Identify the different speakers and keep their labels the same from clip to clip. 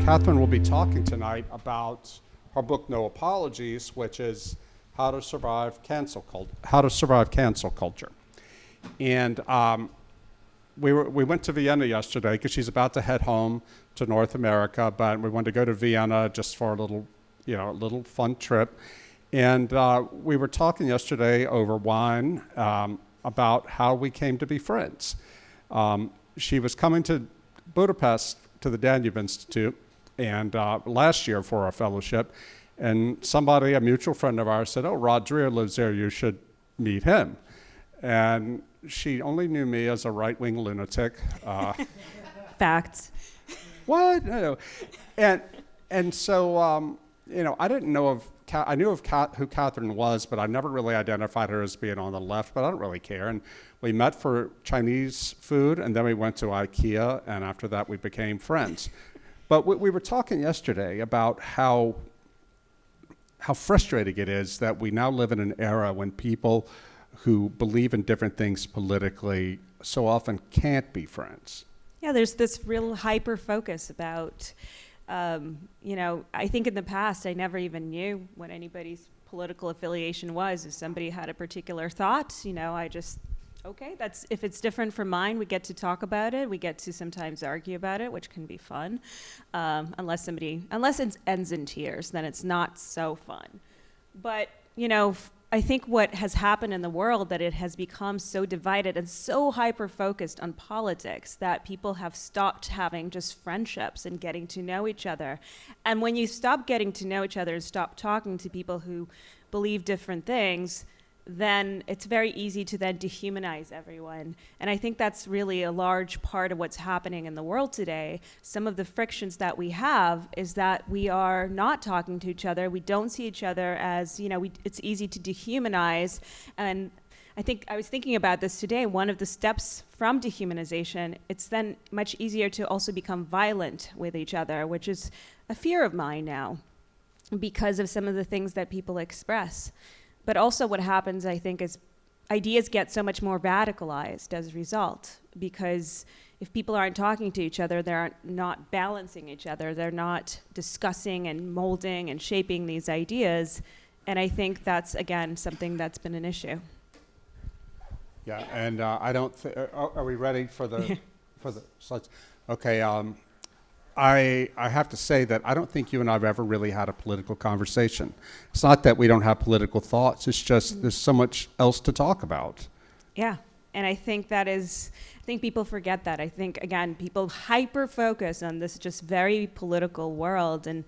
Speaker 1: Katherine will be talking tonight about her book, No Apologies, which is how to survive cancel culture. And we went to Vienna yesterday because she's about to head home to North America, but we wanted to go to Vienna just for a little fun trip. And we were talking yesterday over wine about how we came to be friends. She was coming to Budapest to the Danube Institute and last year for our fellowship, and somebody, a mutual friend of ours, said, "Oh, Rod Dreher lives there, you should meet him." And she only knew me as a right-wing lunatic.
Speaker 2: Facts.
Speaker 1: What? No. And so, I didn't know of, I knew of who Katherine was, but I never really identified her as being on the left, but I don't really care. And we met for Chinese food, and then we went to IKEA, and after that we became friends. But we were talking yesterday about how frustrating it is that we now live in an era when people who believe in different things politically so often can't be friends.
Speaker 2: Yeah, there's this real hyper focus about, I think in the past I never even knew what anybody's political affiliation was. If somebody had a particular thought, okay, if it's different from mine, we get to talk about it. We get to sometimes argue about it, which can be fun. Unless it ends in tears, then it's not so fun. But, I think what has happened in the world, that it has become so divided and so hyper-focused on politics that people have stopped having just friendships and getting to know each other. And when you stop getting to know each other and stop talking to people who believe different things, then it's very easy to then dehumanize everyone. And I think that's really a large part of what's happening in the world today. Some of the frictions that we have is that we are not talking to each other. We don't see each other as, it's easy to dehumanize. And I think I was thinking about this today. One of the steps from dehumanization, it's then much easier to also become violent with each other, which is a fear of mine now because of some of the things that people express. But also what happens, I think, is ideas get so much more radicalized as a result, because if people aren't talking to each other, they're not balancing each other, they're not discussing and molding and shaping these ideas. And I think that's, again, something that's been an issue.
Speaker 1: Yeah, and I don't are we ready for the slides? Okay, I have to say that I don't think you and I have ever really had a political conversation. It's not that we don't have political thoughts, it's just there's so much else to talk about.
Speaker 2: Yeah, and I think people forget that. I think, again, people hyper-focus on this just very political world, and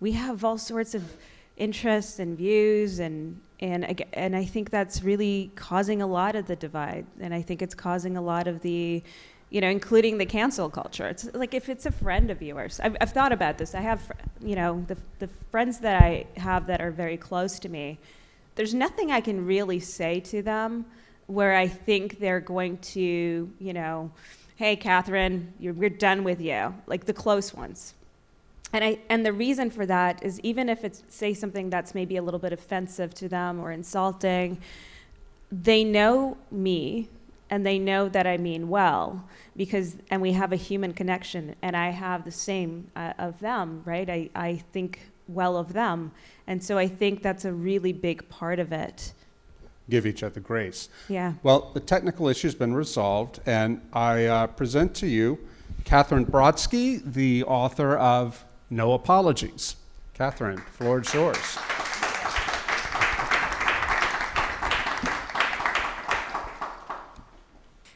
Speaker 2: we have all sorts of interests and views, and I think that's really causing a lot of the divide, and I think it's causing a lot of the including the cancel culture. It's like, if it's a friend of yours, I've thought about this. I have, the friends that I have that are very close to me, there's nothing I can really say to them where I think they're going to, hey, Katherine, we're done with you, like the close ones. And the reason for that is, even if it's, say, something that's maybe a little bit offensive to them or insulting, they know me, and they know that I mean well, and we have a human connection, and I have the same of them, right? I think well of them. And so I think that's a really big part of it.
Speaker 1: Give each other grace.
Speaker 2: Yeah.
Speaker 1: Well, the technical issue's been resolved, and I present to you Katherine Brodsky, the author of No Apologies. Katherine, the floor is yours.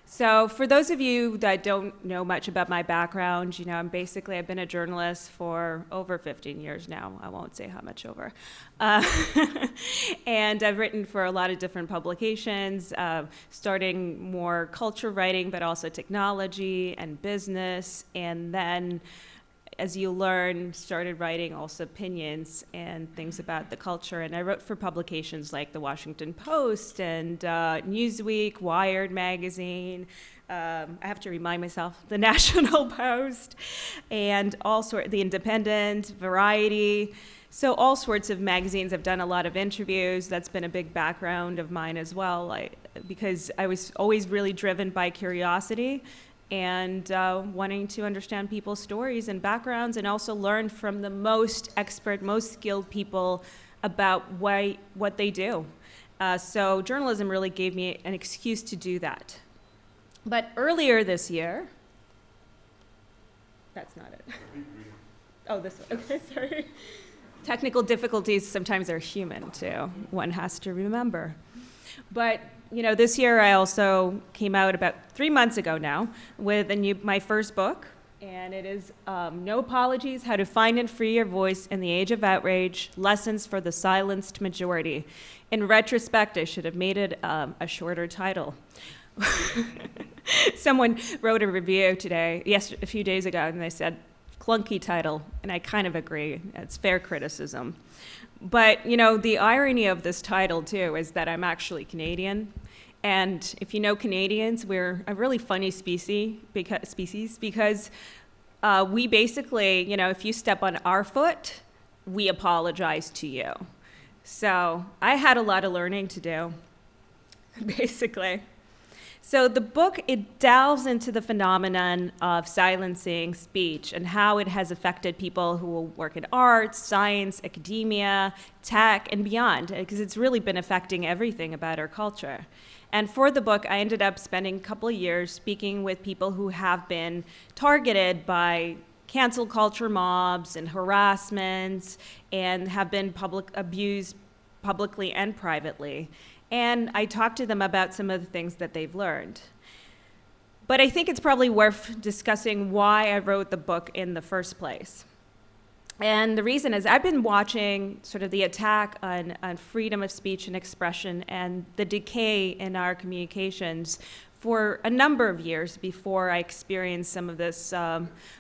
Speaker 2: So for those of you that don't know much about my background, I've been a journalist for over 15 years now. I won't say how much over. And I've written for a lot of different publications, starting more culture writing, but also technology and business. And then, as you learn, started writing also opinions and things about the culture. And I wrote for publications like the Washington Post and Newsweek, Wired magazine. I have to remind myself, the National Post, and the Independent, Variety. So all sorts of magazines. I've done a lot of interviews. That's been a big background of mine as well, because I was always really driven by curiosity. and wanting to understand people's stories and backgrounds, and also learn from the most expert, most skilled people about what they do. So journalism really gave me an excuse to do that. But earlier this year, that's not it. Oh, this one. Okay, sorry. Technical difficulties sometimes are human too. One has to remember. But this year I also came out about 3 months ago now with my first book, and it is No Apologies: How to Find and Free Your Voice in the Age of Outrage: Lessons for the Silenced Majority. In retrospect, I should have made it a shorter title. Someone wrote a review a few days ago, and they said, clunky title, and I kind of agree. It's fair criticism. But, the irony of this title, too, is that I'm actually Canadian. And if you know Canadians, we're a really funny species because we basically, if you step on our foot, we apologize to you. So I had a lot of learning to do, basically. So the book, it delves into the phenomenon of silencing speech and how it has affected people who work in arts, science, academia, tech, and beyond, because it's really been affecting everything about our culture. And for the book, I ended up spending a couple of years speaking with people who have been targeted by cancel culture mobs and harassments and have been abused publicly and privately. And I talked to them about some of the things that they've learned. But I think it's probably worth discussing why I wrote the book in the first place. And the reason is I've been watching sort of the attack on freedom of speech and expression and the decay in our communications for a number of years before I experienced some of this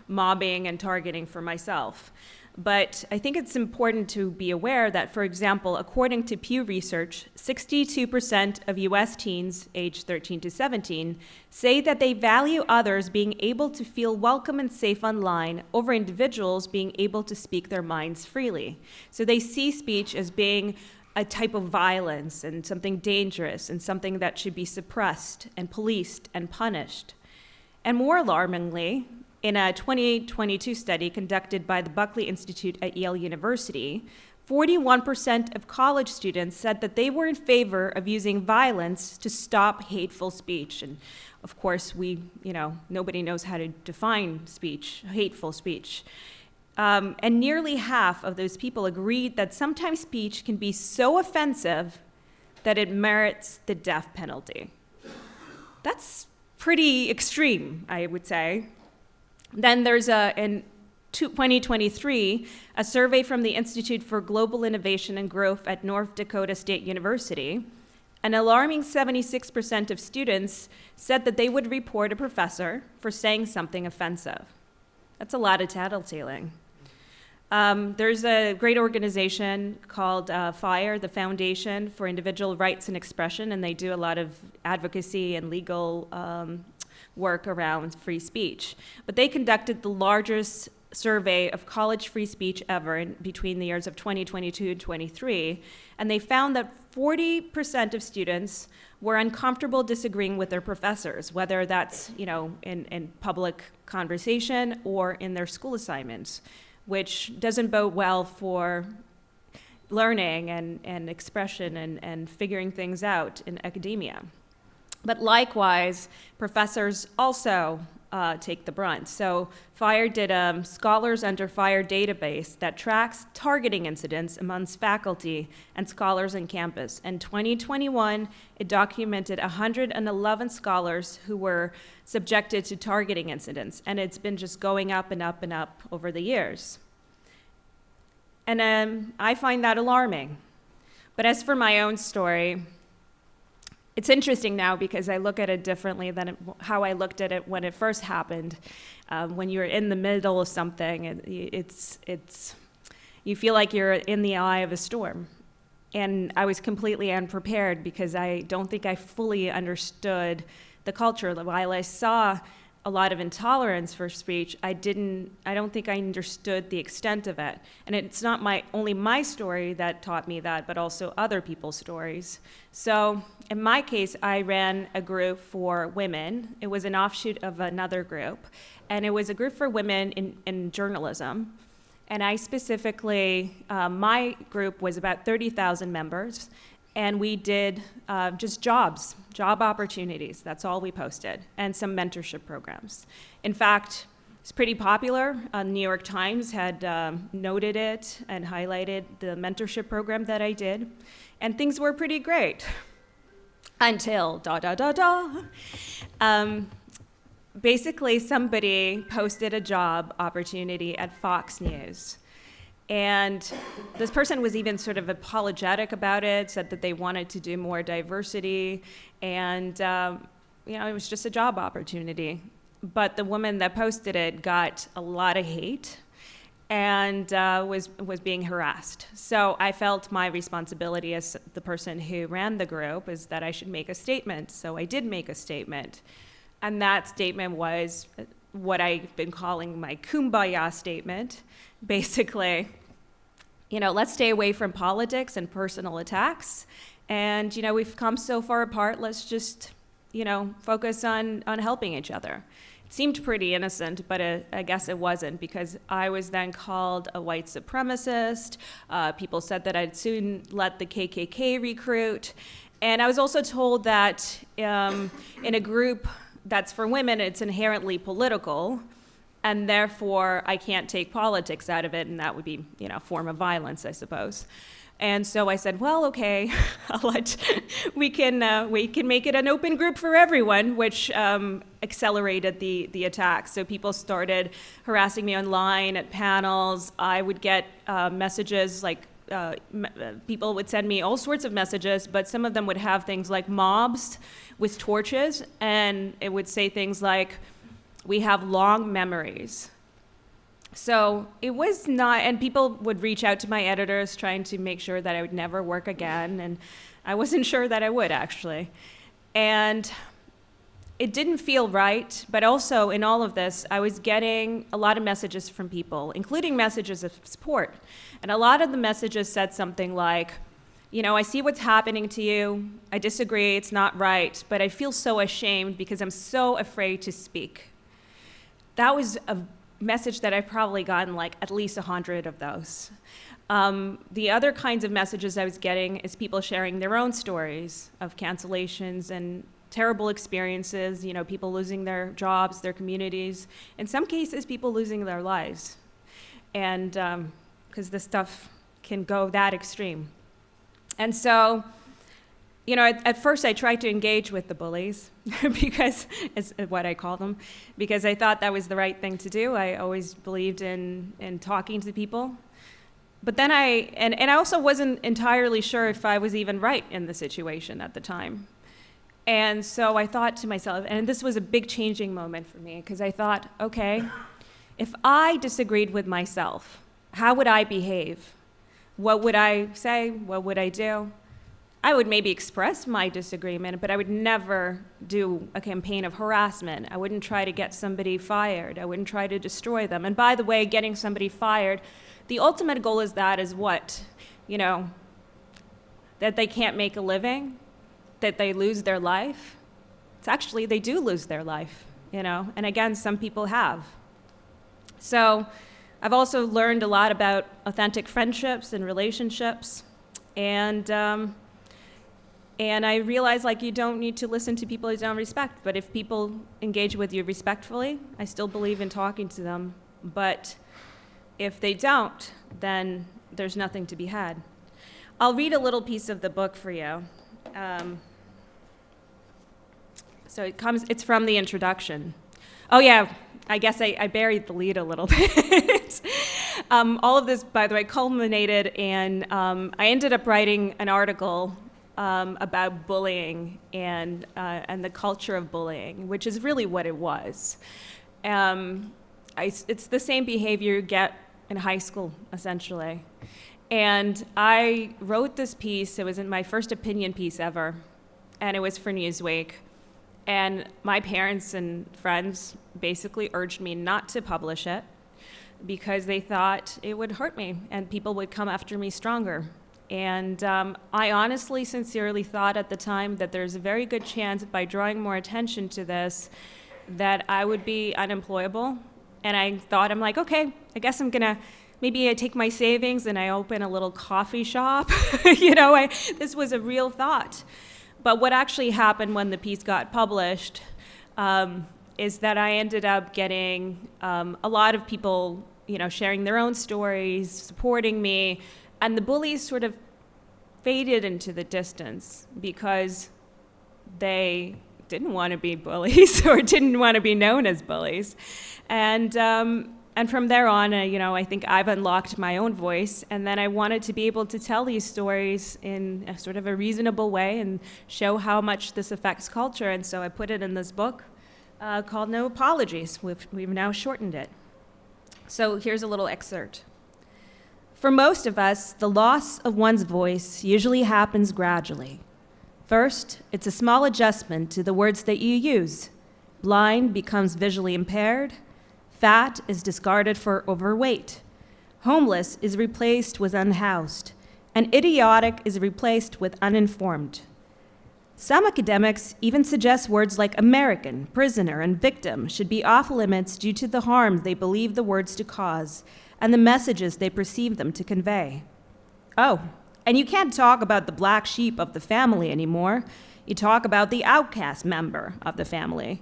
Speaker 2: mobbing and targeting for myself. But I think it's important to be aware that, for example, according to Pew Research, 62% of US teens aged 13 to 17 say that they value others being able to feel welcome and safe online over individuals being able to speak their minds freely. So they see speech as being a type of violence and something dangerous and something that should be suppressed and policed and punished. And more alarmingly, in a 2022 study conducted by the Buckley Institute at Yale University, 41% of college students said that they were in favor of using violence to stop hateful speech. And of course, nobody knows how to define speech, hateful speech. And nearly half of those people agreed that sometimes speech can be so offensive that it merits the death penalty. That's pretty extreme, I would say. Then there's in 2023, a survey from the Institute for Global Innovation and Growth at North Dakota State University. An alarming 76% of students said that they would report a professor for saying something offensive. That's a lot of tattletaling. There's a great organization called FIRE, the Foundation for Individual Rights and Expression, and they do a lot of advocacy and legal work around free speech. But they conducted the largest survey of college free speech ever between the years of 2022 and 23, and they found that 40% of students were uncomfortable disagreeing with their professors, whether that's in public conversation or in their school assignments, which doesn't bode well for learning and expression and figuring things out in academia. But likewise, professors also take the brunt. So FIRE did a Scholars Under FIRE database that tracks targeting incidents amongst faculty and scholars on campus. In 2021, it documented 111 scholars who were subjected to targeting incidents, and it's been just going up and up and up over the years. And I find that alarming. But as for my own story, it's interesting now because I look at it differently than how I looked at it when it first happened. When you're in the middle of something, you feel like you're in the eye of a storm. And I was completely unprepared because I don't think I fully understood the culture. While I saw a lot of intolerance for speech, I don't think I understood the extent of it. And it's not only my story that taught me that, but also other people's stories. So in my case, I ran a group for women. It was an offshoot of another group. And it was a group for women in journalism. And I specifically, my group was about 30,000 members. And we did just job opportunities. That's all we posted, and some mentorship programs. In fact, it's pretty popular. The New York Times had noted it and highlighted the mentorship program that I did, and things were pretty great until basically somebody posted a job opportunity at Fox News. And this person was even sort of apologetic about it, said that they wanted to do more diversity, and it was just a job opportunity. But the woman that posted it got a lot of hate and was being harassed. So I felt my responsibility as the person who ran the group is that I should make a statement. So I did make a statement, and that statement was what I've been calling my kumbaya statement. Basically, let's stay away from politics and personal attacks. And, we've come so far apart, let's just, focus on helping each other. It seemed pretty innocent, but I guess it wasn't, because I was then called a white supremacist. People said that I'd soon let the KKK recruit. And I was also told that in a group that's for women, it's inherently political, and therefore I can't take politics out of it, and that would be, a form of violence, I suppose. And so I said, well, okay, we can make it an open group for everyone, which accelerated the attack. So people started harassing me online at panels. I would get messages like, people would send me all sorts of messages, but some of them would have things like mobs with torches, and it would say things like, we have long memories. So it was not, and people would reach out to my editors trying to make sure that I would never work again, and I wasn't sure that I would, actually. And it didn't feel right, but also in all of this, I was getting a lot of messages from people, including messages of support. And a lot of the messages said something like, I see what's happening to you, I disagree, it's not right, but I feel so ashamed because I'm so afraid to speak. That was a message that I've probably gotten like at least 100 of those. The other kinds of messages I was getting is people sharing their own stories of cancellations and terrible experiences, people losing their jobs, their communities, in some cases people losing their lives. And because this stuff can go that extreme. And so, at first I tried to engage with the bullies, because is what I call them, because I thought that was the right thing to do. I always believed in talking to people. But then I also wasn't entirely sure if I was even right in the situation at the time. And so I thought to myself, and this was a big changing moment for me, because I thought, okay, if I disagreed with myself, how would I behave? What would I say? What would I do? I would maybe express my disagreement, but I would never do a campaign of harassment. I wouldn't try to get somebody fired. I wouldn't try to destroy them. And by the way, getting somebody fired, the ultimate goal is what? That they can't make a living? That they lose their life? It's actually, they do lose their life, And again, some people have. So I've also learned a lot about authentic friendships and relationships. And I realized, you don't need to listen to people you don't respect. But if people engage with you respectfully, I still believe in talking to them. But if they don't, then there's nothing to be had. I'll read a little piece of the book for you. It's from the introduction. Oh yeah, I guess I buried the lead a little bit. All of this, by the way, culminated in, I ended up writing an article about bullying and the culture of bullying, which is really what it was. It's the same behavior you get in high school, essentially. And I wrote this piece. It was my first opinion piece ever, and it was for Newsweek. And my parents and friends basically urged me not to publish it because they thought it would hurt me and people would come after me stronger. And I honestly, sincerely thought at the time that there's a very good chance by drawing more attention to this that I would be unemployable. And I thought, I'm like, okay, I guess I'm gonna, maybe I take my savings and I open a little coffee shop. This was a real thought. But what actually happened when the piece got published is that I ended up getting a lot of people, sharing their own stories, supporting me, and the bullies sort of faded into the distance because they didn't want to be bullies or didn't want to be known as bullies. And from there on, I think I've unlocked my own voice, and then I wanted to be able to tell these stories in a sort of a reasonable way and show how much this affects culture, and so I put it in this book called No Apologies. We've now shortened it. So here's a little excerpt. For most of us, the loss of one's voice usually happens gradually. First, it's a small adjustment to the words that you use. Blind becomes visually impaired. Fat is discarded for overweight. Homeless is replaced with unhoused. And idiotic is replaced with uninformed. Some academics even suggest words like American, prisoner, and victim should be off limits due to the harm they believe the words to cause and the messages they perceive them to convey. Oh, and you can't talk about the black sheep of the family anymore. You talk about the outcast member of the family.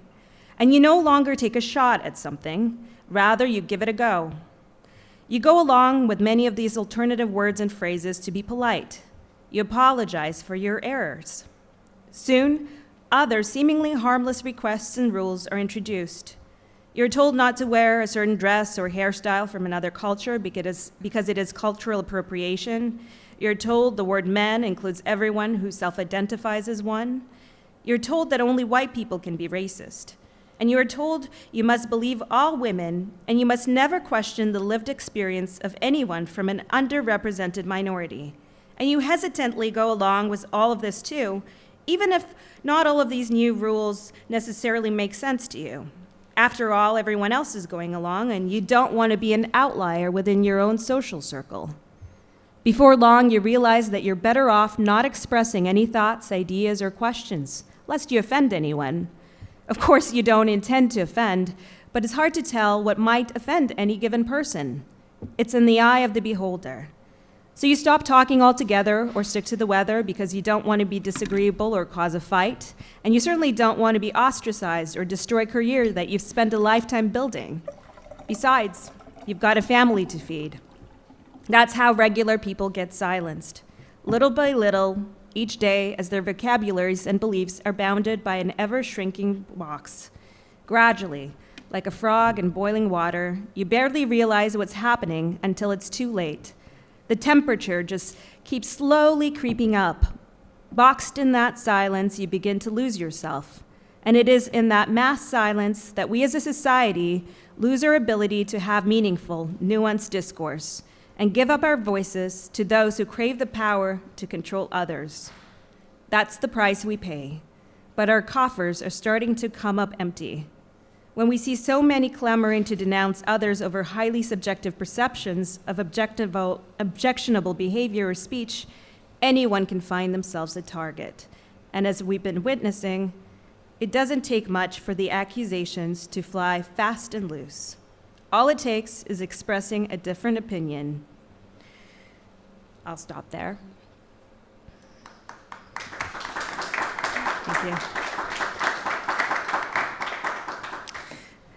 Speaker 2: And you no longer take a shot at something, rather you give it a go. You go along with many of these alternative words and phrases to be polite. You apologize for your errors. Soon, other seemingly harmless requests and rules are introduced. You're told not to wear a certain dress or hairstyle from another culture because it is cultural appropriation. You're told the word men includes everyone who self-identifies as one. You're told that only white people can be racist. And you are told you must believe all women, and you must never question the lived experience of anyone from an underrepresented minority. And you hesitantly go along with all of this too, even if not all of these new rules necessarily make sense to you. After all, everyone else is going along, and you don't want to be an outlier within your own social circle. Before long, you realize that you're better off not expressing any thoughts, ideas, or questions, lest you offend anyone. Of course, you don't intend to offend, but it's hard to tell what might offend any given person. It's in the eye of the beholder. So you stop talking altogether or stick to the weather because you don't want to be disagreeable or cause a fight, and you certainly don't want to be ostracized or destroy a career that you've spent a lifetime building. Besides, you've got a family to feed. That's how regular people get silenced, little by little, each day as their vocabularies and beliefs are bounded by an ever-shrinking box. Gradually, like a frog in boiling water, you barely realize what's happening until it's too late. The temperature just keeps slowly creeping up. Boxed in that silence, you begin to lose yourself. And it is in that mass silence that we as a society lose our ability to have meaningful, nuanced discourse and give up our voices to those who crave the power to control others. That's the price we pay. But our coffers are starting to come up empty. When we see so many clamoring to denounce others over highly subjective perceptions of objectionable behavior or speech, anyone can find themselves a target. And as we've been witnessing, it doesn't take much for the accusations to fly fast and loose. All it takes is expressing a different opinion. I'll stop there. Thank you.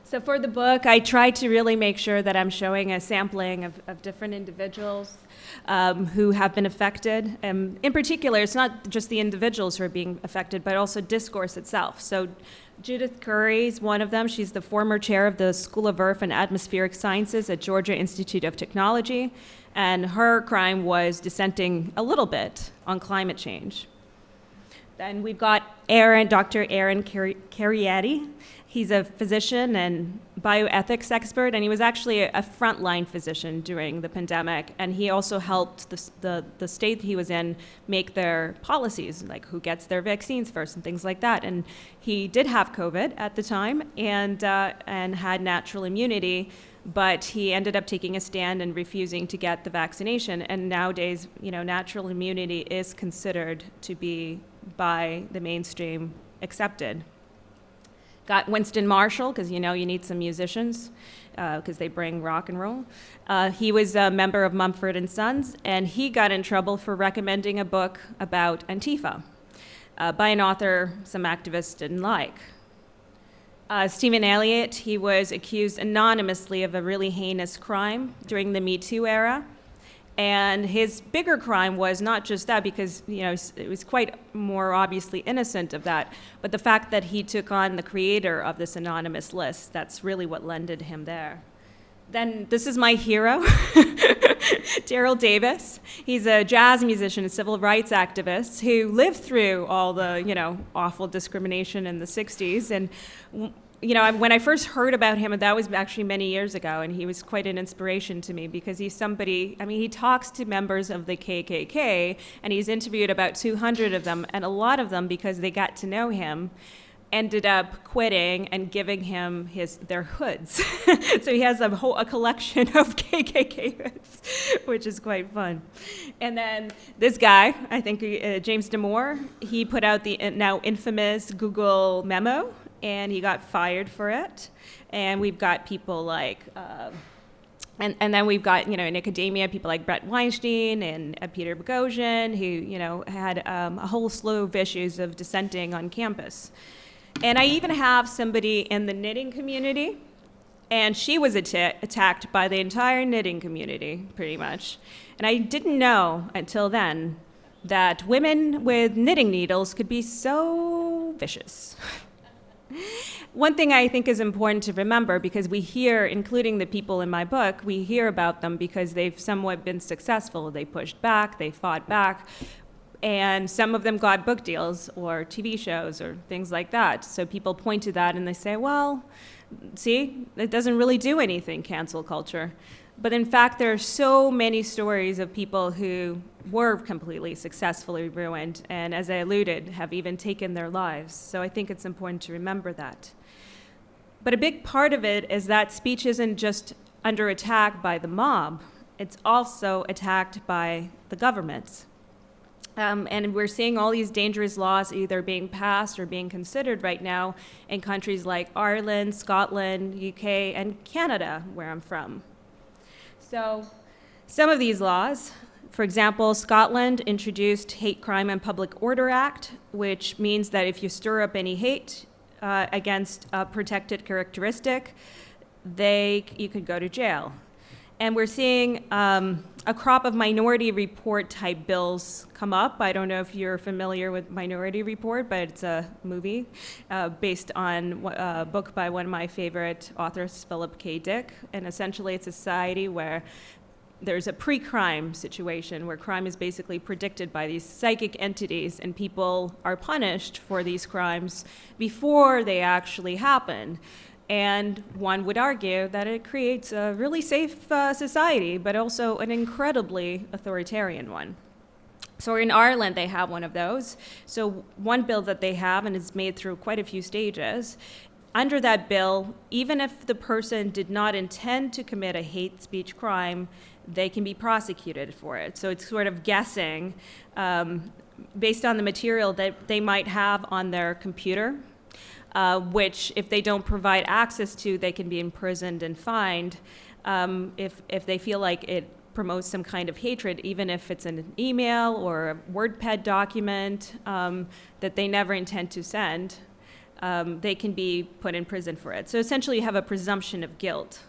Speaker 2: So for the book, I tried to really make sure that I'm showing a sampling of different individuals who have been affected. In particular, it's not just the individuals who are being affected, but also discourse itself. So Judith Curry is one of them. She's the former chair of the School of Earth and Atmospheric Sciences at Georgia Institute of Technology, and her crime was dissenting a little bit on climate change. Then we've got Dr. Aaron Carietti. He's a physician and bioethics expert, and he was actually a frontline physician during the pandemic. And he also helped the state he was in make their policies, like who gets their vaccines first and things like that. And he did have COVID at the time and had natural immunity, but he ended up taking a stand and refusing to get the vaccination. And nowadays, natural immunity is considered to be by the mainstream accepted. Got Winston Marshall, because you need some musicians, because they bring rock and roll. He was a member of Mumford & Sons, and he got in trouble for recommending a book about Antifa by an author some activists didn't like. Stephen Elliott, he was accused anonymously of a really heinous crime during the Me Too era. And his bigger crime was not just that, because it was quite more obviously innocent of that, but the fact that he took on the creator of this anonymous list. That's really what landed him there. Then this is my hero, Daryl Davis. He's a jazz musician, a civil rights activist who lived through all the awful discrimination in the 60s. And when I first heard about him, that was actually many years ago, and he was quite an inspiration to me because he's somebody, he talks to members of the KKK, and he's interviewed about 200 of them, and a lot of them, because they got to know him, ended up quitting and giving him their hoods. So he has a collection of KKK hoods, which is quite fun. And then this guy, I think James Damore, he put out the now infamous Google memo, and he got fired for it. And we've got people like, and then we've got, in academia, people like Brett Weinstein and Peter Boghossian, who, had a whole slew of issues of dissenting on campus. And I even have somebody in the knitting community, and she was attacked by the entire knitting community, pretty much. And I didn't know until then that women with knitting needles could be so vicious. One thing I think is important to remember, because we hear, including the people in my book, we hear about them because they've somewhat been successful. They pushed back, they fought back, and some of them got book deals or TV shows or things like that. So people point to that and they say, well, see, it doesn't really do anything, cancel culture. But in fact, there are so many stories of people who were completely successfully ruined, and as I alluded, have even taken their lives. So I think it's important to remember that. But a big part of it is that speech isn't just under attack by the mob, it's also attacked by the governments. And we're seeing all these dangerous laws either being passed or being considered right now in countries like Ireland, Scotland, UK, and Canada, where I'm from. So some of these laws, for example, Scotland introduced Hate Crime and Public Order Act, which means that if you stir up any hate against a protected characteristic, you could go to jail. And we're seeing a crop of Minority Report type bills come up. I don't know if you're familiar with Minority Report, but it's a movie based on a book by one of my favorite authors, Philip K. Dick. And essentially it's a society where there's a pre-crime situation where crime is basically predicted by these psychic entities, and people are punished for these crimes before they actually happen. And one would argue that it creates a really safe society, but also an incredibly authoritarian one. So in Ireland, they have one of those. So one bill that they have, and it's made through quite a few stages, under that bill, even if the person did not intend to commit a hate speech crime, they can be prosecuted for it. So it's sort of guessing based on the material that they might have on their computer, which if they don't provide access to, they can be imprisoned and fined if they feel like it promotes some kind of hatred, even if it's an email or a WordPad document that they never intend to send, they can be put in prison for it. So essentially you have a presumption of guilt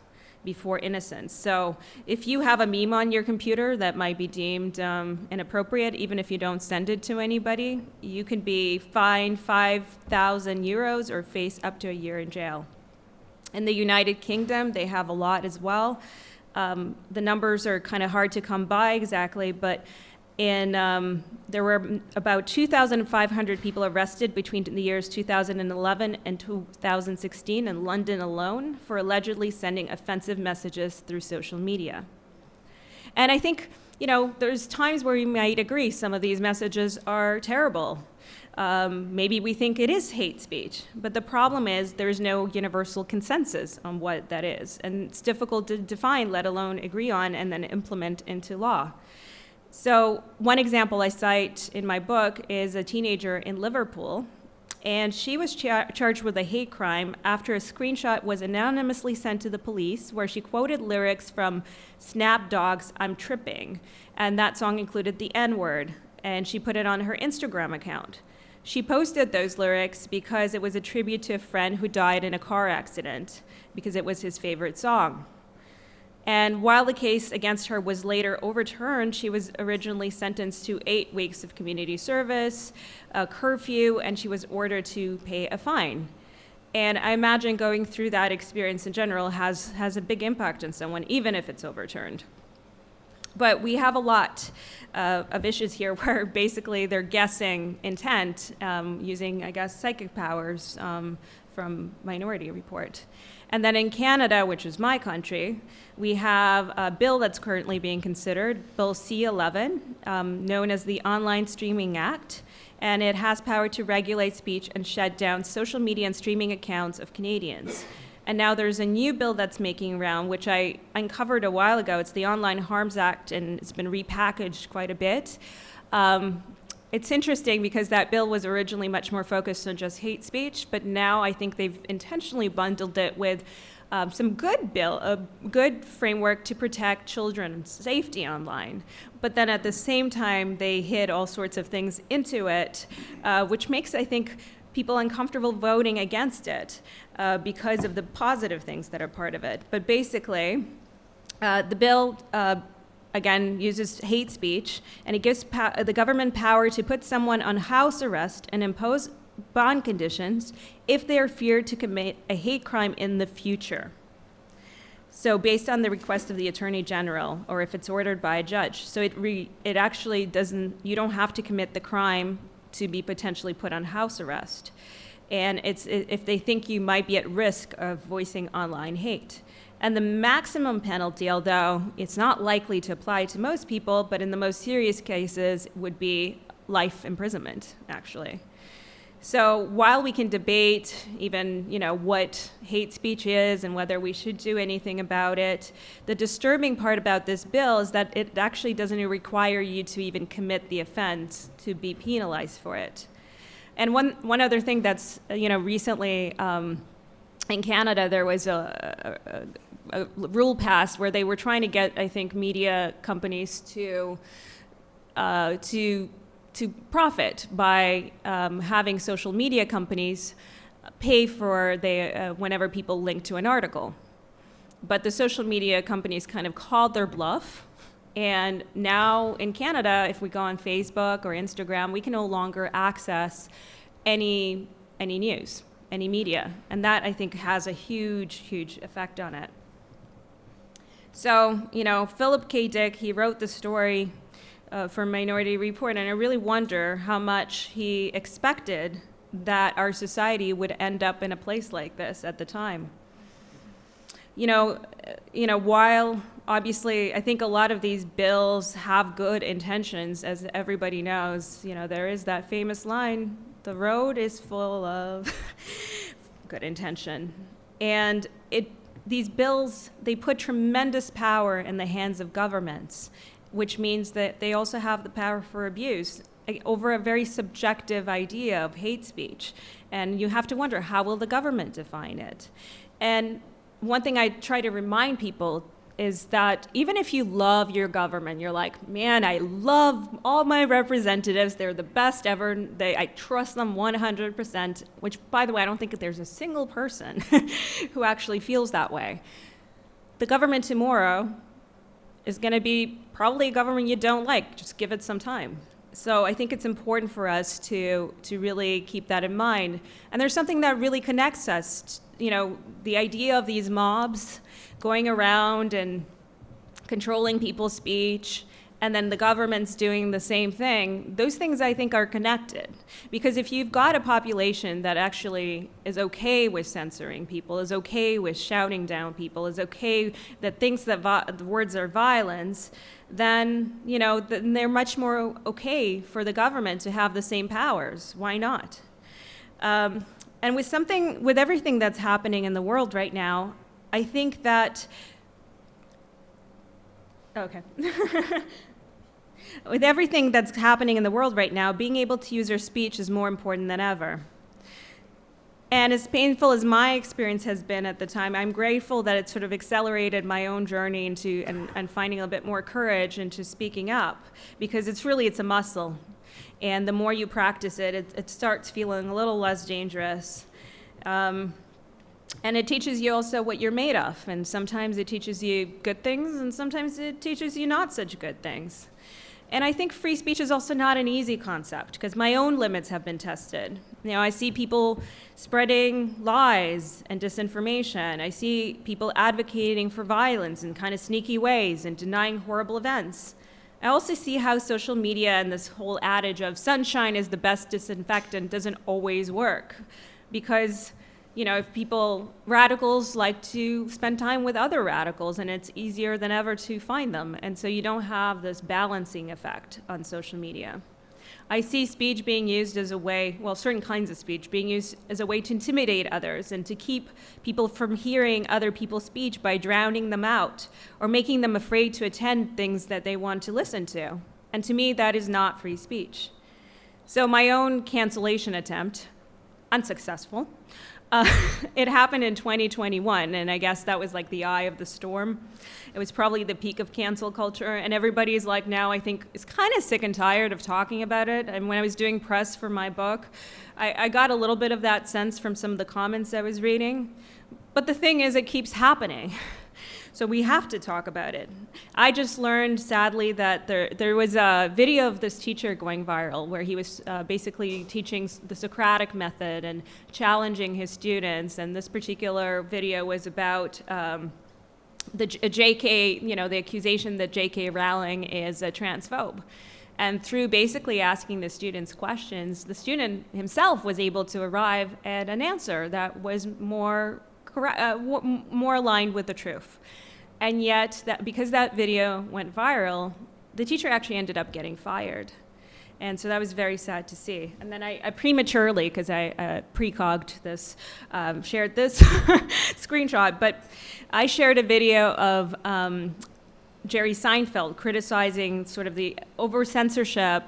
Speaker 2: before innocence. So if you have a meme on your computer that might be deemed inappropriate, even if you don't send it to anybody, you can be fined 5,000 euros or face up to a year in jail. In the United Kingdom, they have a lot as well. The numbers are kind of hard to come by exactly, but There were about 2,500 people arrested between the years 2011 and 2016 in London alone for allegedly sending offensive messages through social media. And I think, there's times where you might agree some of these messages are terrible. Maybe we think it is hate speech, but the problem is there's no universal consensus on what that is, and it's difficult to define, let alone agree on and then implement into law. So one example I cite in my book is a teenager in Liverpool, and she was charged with a hate crime after a screenshot was anonymously sent to the police where she quoted lyrics from Snap Dogg's I'm Tripping, and that song included the N-word, and she put it on her Instagram account. She posted those lyrics because it was a tribute to a friend who died in a car accident, because it was his favorite song. And while the case against her was later overturned, she was originally sentenced to 8 weeks of community service, a curfew, and she was ordered to pay a fine. And I imagine going through that experience in general has a big impact on someone, even if it's overturned. But we have a lot of issues here where basically they're guessing intent using, I guess, psychic powers from Minority Report. And then in Canada, which is my country, we have a bill that's currently being considered, Bill C-11, known as the Online Streaming Act, and it has power to regulate speech and shut down social media and streaming accounts of Canadians. And now there's a new bill that's making round, which I uncovered a while ago. It's the Online Harms Act, and it's been repackaged quite a bit. It's interesting because that bill was originally much more focused on just hate speech, but now I think they've intentionally bundled it with some good framework to protect children's safety online. But then at the same time, they hid all sorts of things into it, which makes, I think, people uncomfortable voting against it because of the positive things that are part of it. But basically, the bill again, uses hate speech, and it gives the government power to put someone on house arrest and impose bond conditions if they are feared to commit a hate crime in the future. So based on the request of the Attorney General, or if it's ordered by a judge. So it actually doesn't, you don't have to commit the crime to be potentially put on house arrest. And it's if they think you might be at risk of voicing online hate. And the maximum penalty, although it's not likely to apply to most people, but in the most serious cases would be life imprisonment, actually. So while we can debate even, what hate speech is and whether we should do anything about it, the disturbing part about this bill is that it actually doesn't require you to even commit the offense to be penalized for it. And one other thing that's, recently in Canada, there was a rule passed where they were trying to get, I think, media companies to profit by having social media companies pay for whenever people link to an article. But the social media companies kind of called their bluff. And now in Canada, if we go on Facebook or Instagram, we can no longer access any news, any media. And that, I think, has a huge, huge effect on it. So, Philip K. Dick, he wrote the story for Minority Report, and I really wonder how much he expected that our society would end up in a place like this at the time. While obviously I think a lot of these bills have good intentions, as everybody knows, there is that famous line, the road is full of good intention. And these bills, they put tremendous power in the hands of governments, which means that they also have the power for abuse over a very subjective idea of hate speech. And you have to wonder, how will the government define it? And one thing I try to remind people is that even if you love your government, you're like, man, I love all my representatives, they're the best ever, I trust them 100%, which, by the way, I don't think that there's a single person who actually feels that way. The government tomorrow is going to be probably a government you don't like. Just give it some time. So I think it's important for us to really keep that in mind. And there's something that really connects us, the idea of these mobs going around and controlling people's speech and then the government's doing the same thing, those things I think are connected. Because if you've got a population that actually is okay with censoring people, is okay with shouting down people, is okay that thinks that the words are violence, then, then they're much more okay for the government to have the same powers. Why not? And with everything that's happening in the world right now, I think that, okay. With everything that's happening in the world right now, being able to use our speech is more important than ever. And as painful as my experience has been at the time, I'm grateful that it sort of accelerated my own journey into and finding a bit more courage into speaking up, because it's a muscle. And the more you practice it, it starts feeling a little less dangerous. And it teaches you also what you're made of. And sometimes it teaches you good things, and sometimes it teaches you not such good things. And I think free speech is also not an easy concept, because my own limits have been tested. I see people spreading lies and disinformation. I see people advocating for violence in kind of sneaky ways and denying horrible events. I also see how social media and this whole adage of sunshine is the best disinfectant doesn't always work, because if radicals like to spend time with other radicals, and it's easier than ever to find them. And so you don't have this balancing effect on social media. I see speech being used as a way, certain kinds of speech being used as a way to intimidate others and to keep people from hearing other people's speech by drowning them out or making them afraid to attend things that they want to listen to. And to me, that is not free speech. So my own cancellation attempt, unsuccessful. It happened in 2021, and I guess that was like the eye of the storm. It was probably the peak of cancel culture, and everybody's now, I think, is kind of sick and tired of talking about it. And when I was doing press for my book, I got a little bit of that sense from some of the comments I was reading. But the thing is, it keeps happening. So we have to talk about it. I just learned, sadly, that there was a video of this teacher going viral where he was basically teaching the Socratic method and challenging his students. And this particular video was about the accusation that J.K. Rowling is a transphobe. And through basically asking the students questions, the student himself was able to arrive at an answer that was more aligned with the truth. And yet, because that video went viral, the teacher actually ended up getting fired. And so that was very sad to see. And then I prematurely, because I precogged this, shared this screenshot, but I shared a video of Jerry Seinfeld criticizing sort of the over-censorship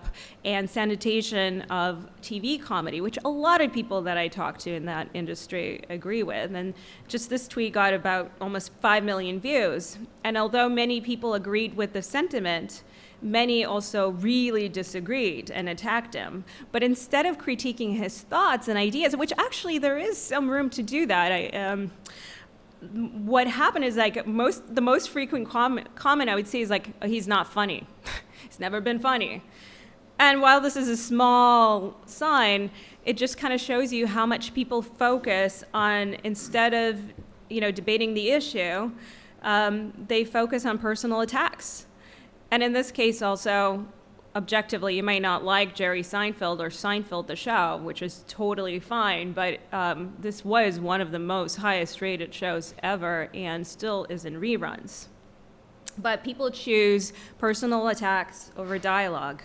Speaker 2: and sanitation of TV comedy, which a lot of people that I talk to in that industry agree with. And just this tweet got about almost 5 million views. And although many people agreed with the sentiment, many also really disagreed and attacked him. But instead of critiquing his thoughts and ideas, which actually there is some room to do that, what happened is the most frequent comment I would say is he's not funny. He's never been funny. And while this is a small sign, it just kind of shows you how much people focus on, instead of debating the issue, they focus on personal attacks. And in this case also, objectively, you may not like Jerry Seinfeld or Seinfeld the show, which is totally fine, but this was one of the most highest rated shows ever and still is in reruns. But people choose personal attacks over dialogue.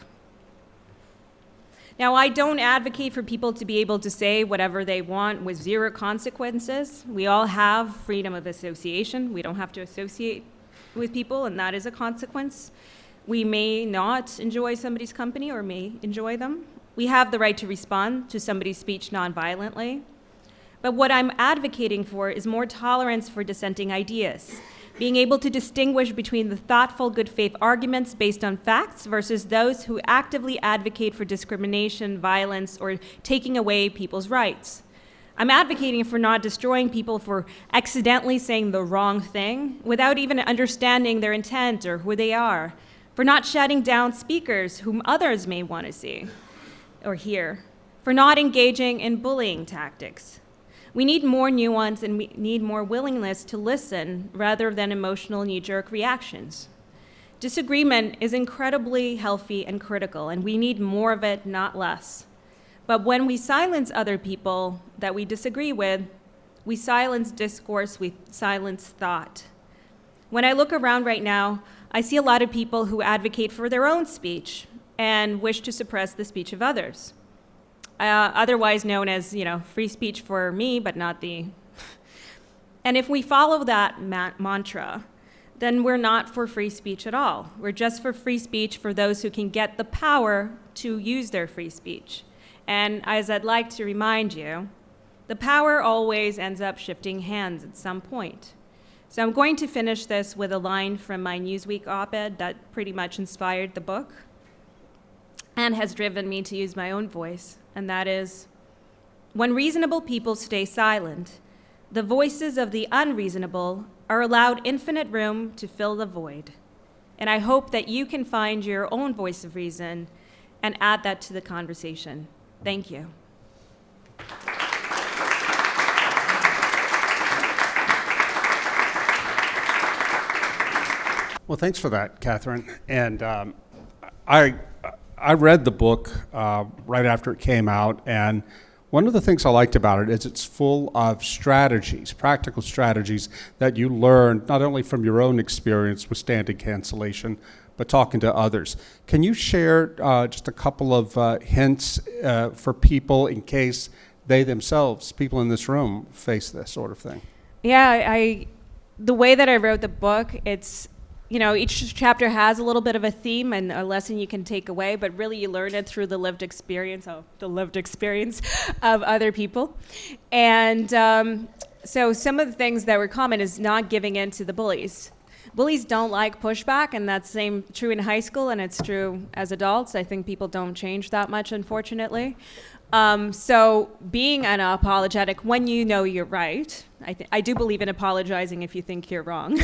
Speaker 2: Now, I don't advocate for people to be able to say whatever they want with zero consequences. We all have freedom of association. We don't have to associate with people, and that is a consequence. We may not enjoy somebody's company or may enjoy them. We have the right to respond to somebody's speech nonviolently. But what I'm advocating for is more tolerance for dissenting ideas, being able to distinguish between the thoughtful, good faith arguments based on facts versus those who actively advocate for discrimination, violence, or taking away people's rights. I'm advocating for not destroying people for accidentally saying the wrong thing without even understanding their intent or who they are, for not shutting down speakers whom others may want to see or hear, for not engaging in bullying tactics. We need more nuance and we need more willingness to listen rather than emotional knee-jerk reactions. Disagreement is incredibly healthy and critical, and we need more of it, not less. But when we silence other people that we disagree with, we silence discourse, we silence thought. When I look around right now, I see a lot of people who advocate for their own speech and wish to suppress the speech of others. Otherwise known as, free speech for me, but not thee. And if we follow that mantra, then we're not for free speech at all. We're just for free speech for those who can get the power to use their free speech. And as I'd like to remind you, the power always ends up shifting hands at some point. So I'm going to finish this with a line from my Newsweek op-ed that pretty much inspired the book and has driven me to use my own voice, and that is, when reasonable people stay silent, the voices of the unreasonable are allowed infinite room to fill the void. And I hope that you can find your own voice of reason and add that to the conversation. Thank you.
Speaker 1: Well, thanks for that, Katherine. And I read the book right after it came out, and one of the things I liked about it is it's full of strategies, practical strategies that you learn not only from your own experience with standing cancellation, but talking to others. Can you share just a couple of hints for people in case they themselves, people in this room, face this sort of thing?
Speaker 2: Yeah, the way that I wrote the book, it's, each chapter has a little bit of a theme and a lesson you can take away, but really you learn it through the lived experience of other people. And so some of the things that were common is not giving in to the bullies. Bullies don't like pushback, and that's true in high school, and it's true as adults. I think people don't change that much, unfortunately. So being unapologetic when you know you're right, I do believe in apologizing if you think you're wrong,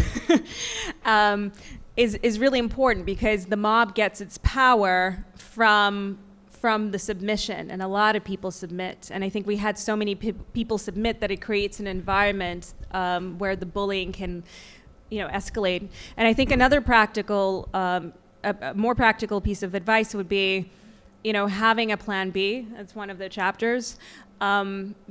Speaker 2: is really important, because the mob gets its power from the submission, and a lot of people submit. And I think we had so many people submit that it creates an environment where the bullying can escalate. And I think another a more practical piece of advice would be, having a plan B. That's one of the chapters.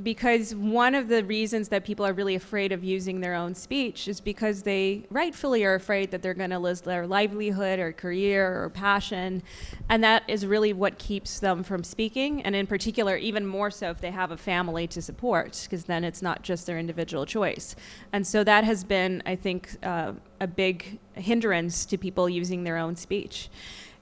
Speaker 2: Because one of the reasons that people are really afraid of using their own speech is because they rightfully are afraid that they're going to lose their livelihood or career or passion. And that is really what keeps them from speaking. And in particular, even more so if they have a family to support, because then it's not just their individual choice. And so that has been, I think, a big hindrance to people using their own speech.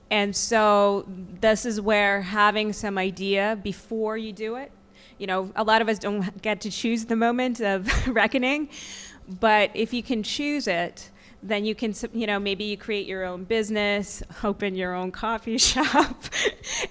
Speaker 2: And so this is where having some idea before you do it, a lot of us don't get to choose the moment of reckoning, but if you can choose it, then you can, maybe you create your own business, open your own coffee shop,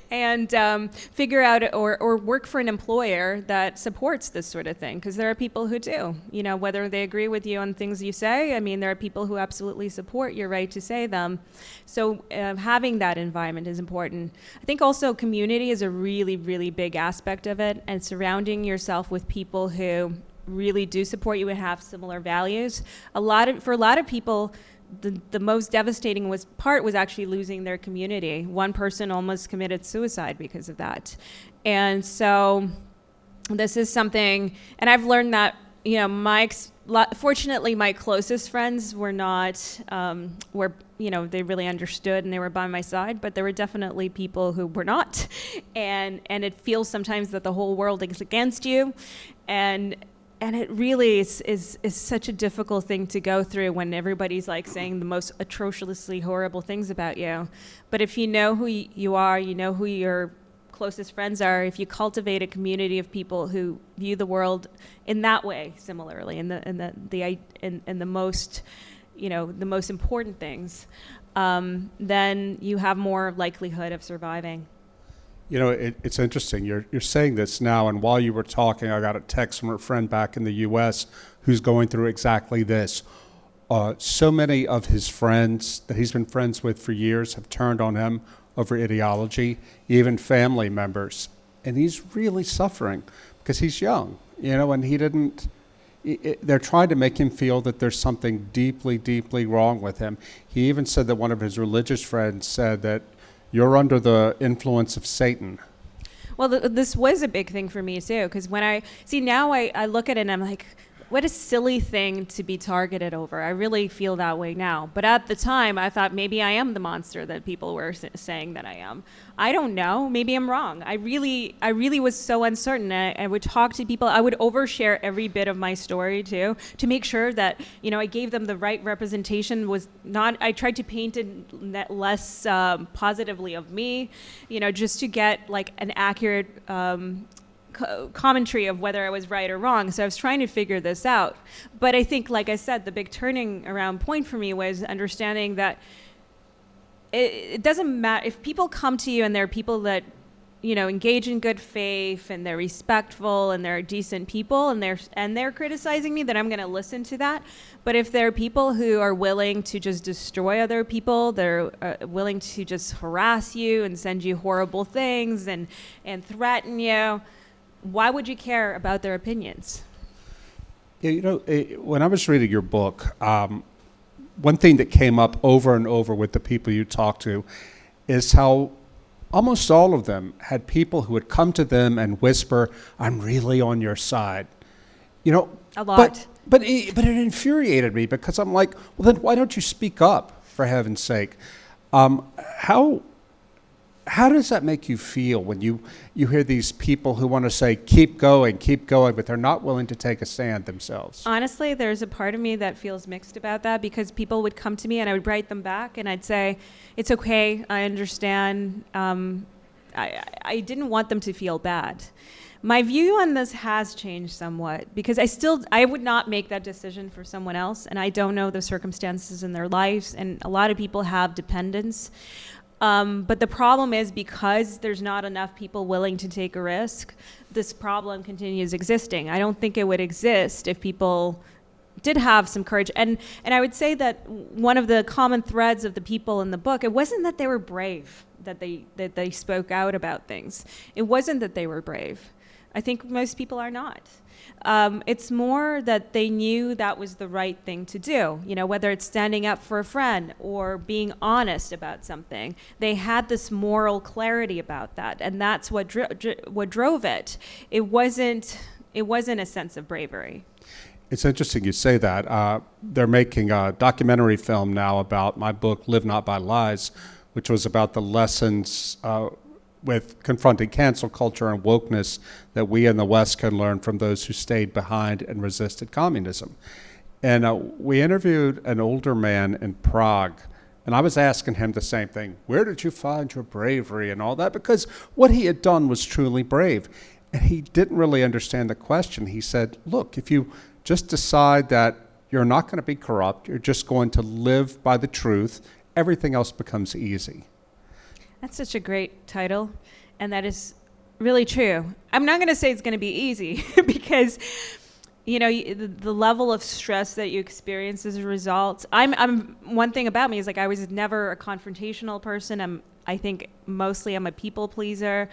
Speaker 2: and figure out or work for an employer that supports this sort of thing. Because there are people who do, whether they agree with you on things you say. There are people who absolutely support your right to say them. So having that environment is important. I think also community is a really, really big aspect of it, and surrounding yourself with people who really do support you and have similar values. For a lot of people, the most devastating part was actually losing their community. One person almost committed suicide because of that. And so this is something, and I've learned that, fortunately my closest friends were not, they really understood and they were by my side, but there were definitely people who were not. And it feels sometimes that the whole world is against you. And it really is such a difficult thing to go through when everybody's saying the most atrociously horrible things about you. But if you know who you are, you know who your closest friends are, if you cultivate a community of people who view the world in that way, similarly, in the most, the most important things, then you have more likelihood of surviving.
Speaker 1: It's interesting. You're saying this now, and while you were talking, I got a text from a friend back in the U.S. who's going through exactly this. So many of his friends that he's been friends with for years have turned on him over ideology, even family members. And he's really suffering because he's young, and he didn't, they're trying to make him feel that there's something deeply, deeply wrong with him. He even said that one of his religious friends said that you're under the influence of Satan.
Speaker 2: Well, this was a big thing for me too, because when I look at it and I'm like, what a silly thing to be targeted over. I really feel that way now. But at the time, I thought maybe I am the monster that people were saying that I am. I don't know. Maybe I'm wrong. I really was so uncertain. I would talk to people. I would overshare every bit of my story too, to make sure that, I gave them the right representation. I tried to paint it less positively of me, just to get like an accurate commentary of whether I was right or wrong. So I was trying to figure this out. But I think, like I said, the big turning around point for me was understanding that it doesn't matter if people come to you and they're people that, engage in good faith and they're respectful and they're decent people and they're criticizing me, then I'm going to listen to that. But if there are people who are willing to just destroy other people, they're willing to just harass you and send you horrible things and threaten you, why would you care about their opinions?
Speaker 1: Yeah, when I was reading your book, one thing that came up over and over with the people you talked to is how almost all of them had people who would come to them and whisper, "I'm really on your side."
Speaker 2: A lot.
Speaker 1: But it infuriated me because I'm like, well, then why don't you speak up, for heaven's sake? How does that make you feel when you hear these people who want to say, keep going, but they're not willing to take a stand themselves? Honestly,
Speaker 2: there's a part of me that feels mixed about that, because people would come to me and I would write them back and I'd say, it's okay, I understand. I didn't want them to feel bad. My view on this has changed somewhat, because I would not make that decision for someone else, and I don't know the circumstances in their lives, and a lot of people have dependents. But the problem is, because there's not enough people willing to take a risk, this problem continues existing. I don't think it would exist if people did have some courage. And I would say that one of the common threads of the people in the book, it wasn't that they were brave, that they spoke out about things. It wasn't that they were brave. I think most people are not. It's more that they knew that was the right thing to do, whether it's standing up for a friend or being honest about something. They had this moral clarity about that, and that's what drove it. It wasn't a sense of bravery.
Speaker 1: It's interesting you say that. They're making a documentary film now about my book, Live Not by Lies, which was about the lessons with confronting cancel culture and wokeness that we in the West can learn from those who stayed behind and resisted communism. And we interviewed an older man in Prague, and I was asking him the same thing. Where did you find your bravery and all that? Because what he had done was truly brave. And he didn't really understand the question. He said, look, if you just decide that you're not going to be corrupt, you're just going to live by the truth, everything else becomes easy.
Speaker 2: That's such a great title, and that is really true. I'm not going to say it's going to be easy because, the level of stress that you experience as a result. I'm one thing about me is I was never a confrontational person. I think mostly I'm a people pleaser.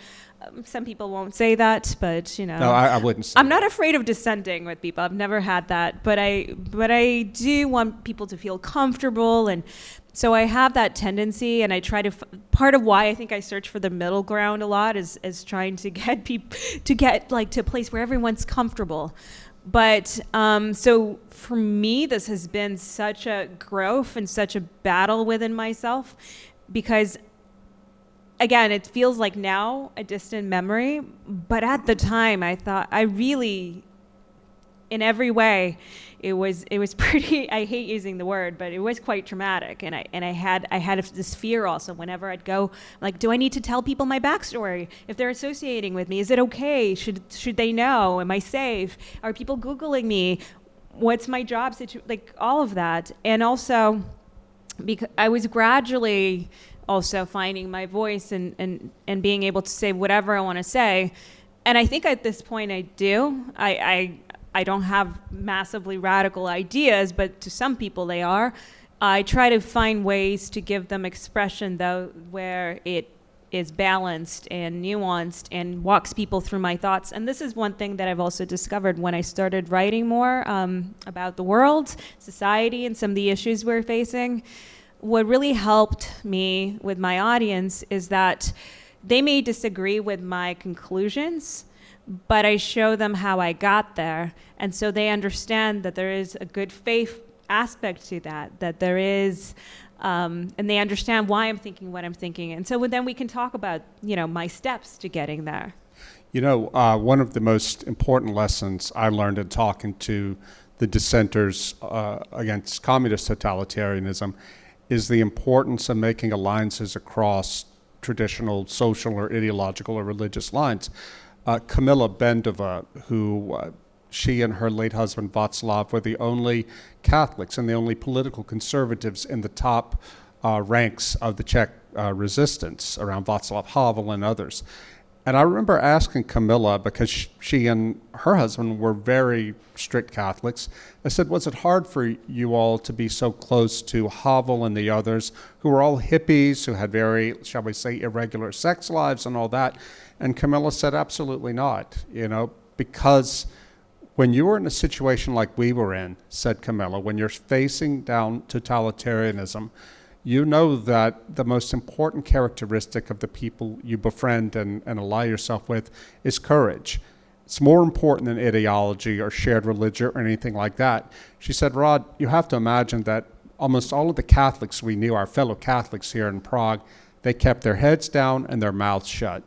Speaker 2: Some people won't say that, but No,
Speaker 1: I wouldn't say
Speaker 2: I'm not afraid of dissenting with people. I've never had that, but I do want people to feel comfortable, and so I have that tendency, and I try to. Part of why I think I search for the middle ground a lot is trying to get people to get to a place where everyone's comfortable. But so for me, this has been such a growth and such a battle within myself, because again, it feels like now a distant memory, but at the time I thought in every way, it was pretty, I hate using the word, but it was quite traumatic. And I had this fear also whenever I'd go, do I need to tell people my backstory? If they're associating with me, is it okay? Should they know? Am I safe? Are people Googling me? What's my job situation? All of that. And also, because I was gradually also finding my voice and being able to say whatever I want to say. And I think at this point I do. I don't have massively radical ideas, but to some people they are. I try to find ways to give them expression, though, where it is balanced and nuanced and walks people through my thoughts. And this is one thing that I've also discovered when I started writing more about the world, society, and some of the issues we're facing. What really helped me with my audience is that they may disagree with my conclusions, but I show them how I got there. And so they understand that there is a good faith aspect to that there is, and they understand why I'm thinking what I'm thinking. And so then we can talk about, my steps to getting there.
Speaker 1: One of the most important lessons I learned in talking to the dissenters against communist totalitarianism is the importance of making alliances across traditional social or ideological or religious lines. Camilla Bendova, who she and her late husband Václav were the only Catholics and the only political conservatives in the top ranks of the Czech resistance around Václav Havel and others. And I remember asking Camilla, because she and her husband were very strict Catholics, I said, was it hard for you all to be so close to Havel and the others, who were all hippies, who had very, shall we say, irregular sex lives and all that? And Camilla said, absolutely not, because when you were in a situation like we were in, said Camilla, when you're facing down totalitarianism, you know that the most important characteristic of the people you befriend and ally yourself with is courage. It's more important than ideology or shared religion or anything like that. She said, Rod, you have to imagine that almost all of the Catholics we knew, our fellow Catholics here in Prague, they kept their heads down and their mouths shut.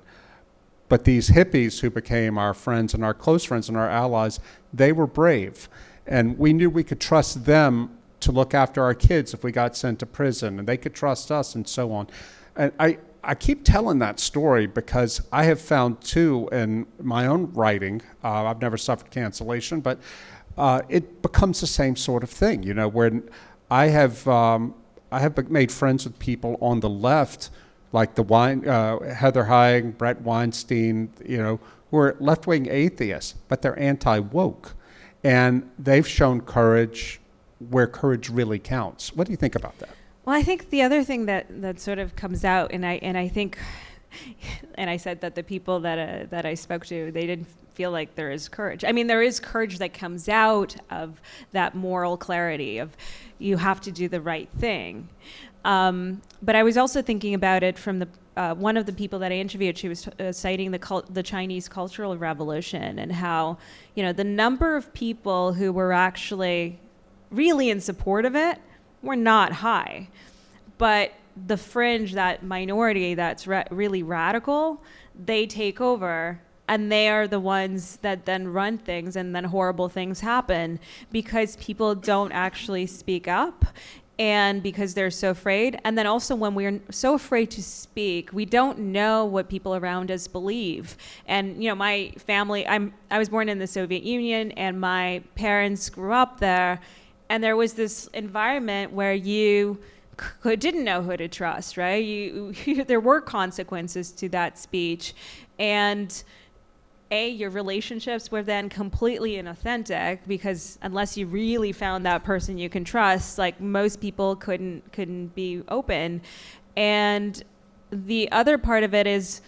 Speaker 1: But these hippies who became our friends and our close friends and our allies, they were brave. And we knew we could trust them to look after our kids if we got sent to prison, and they could trust us and so on. And I keep telling that story because I have found too in my own writing, I've never suffered cancellation, but it becomes the same sort of thing, where I have made friends with people on the left, like Heather Heying, Brett Weinstein, who are left-wing atheists, but they're anti-woke. And they've shown courage where courage really counts. What do you think about that?
Speaker 2: Well, I think the other thing that sort of comes out, and I think, and I said that the people that I spoke to, they didn't feel like there is courage. I mean, there is courage that comes out of that moral clarity of you have to do the right thing. But I was also thinking about it from the one of the people that I interviewed. She was citing the Chinese Cultural Revolution and how the number of people who were actually really in support of it were not high, but the fringe, that minority that's really radical, they take over, and they are the ones that then run things, and then horrible things happen because people don't actually speak up, and because they're so afraid. And then also when we're so afraid to speak, we don't know what people around us believe. And my family, I was born in the Soviet Union, and my parents grew up there. And there was this environment where you didn't know who to trust, right? There were consequences to that speech. And your relationships were then completely inauthentic, because unless you really found that person you can trust, like most people couldn't be open. And the other part of it is,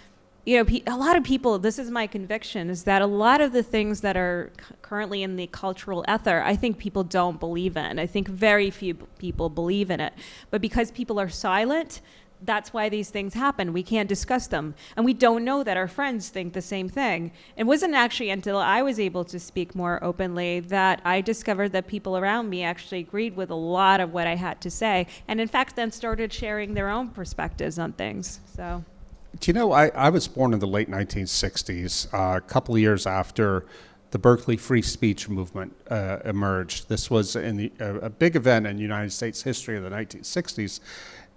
Speaker 2: a lot of people, this is my conviction, is that a lot of the things that are currently in the cultural ether, I think people don't believe in. I think very few people believe in it. But because people are silent, that's why these things happen. We can't discuss them. And we don't know that our friends think the same thing. It wasn't actually until I was able to speak more openly that I discovered that people around me actually agreed with a lot of what I had to say. And in fact, then started sharing their own perspectives on things. So.
Speaker 1: I was born in the late 1960s, a couple of years after the Berkeley free speech movement emerged. This was a big event in United States history of the 1960s,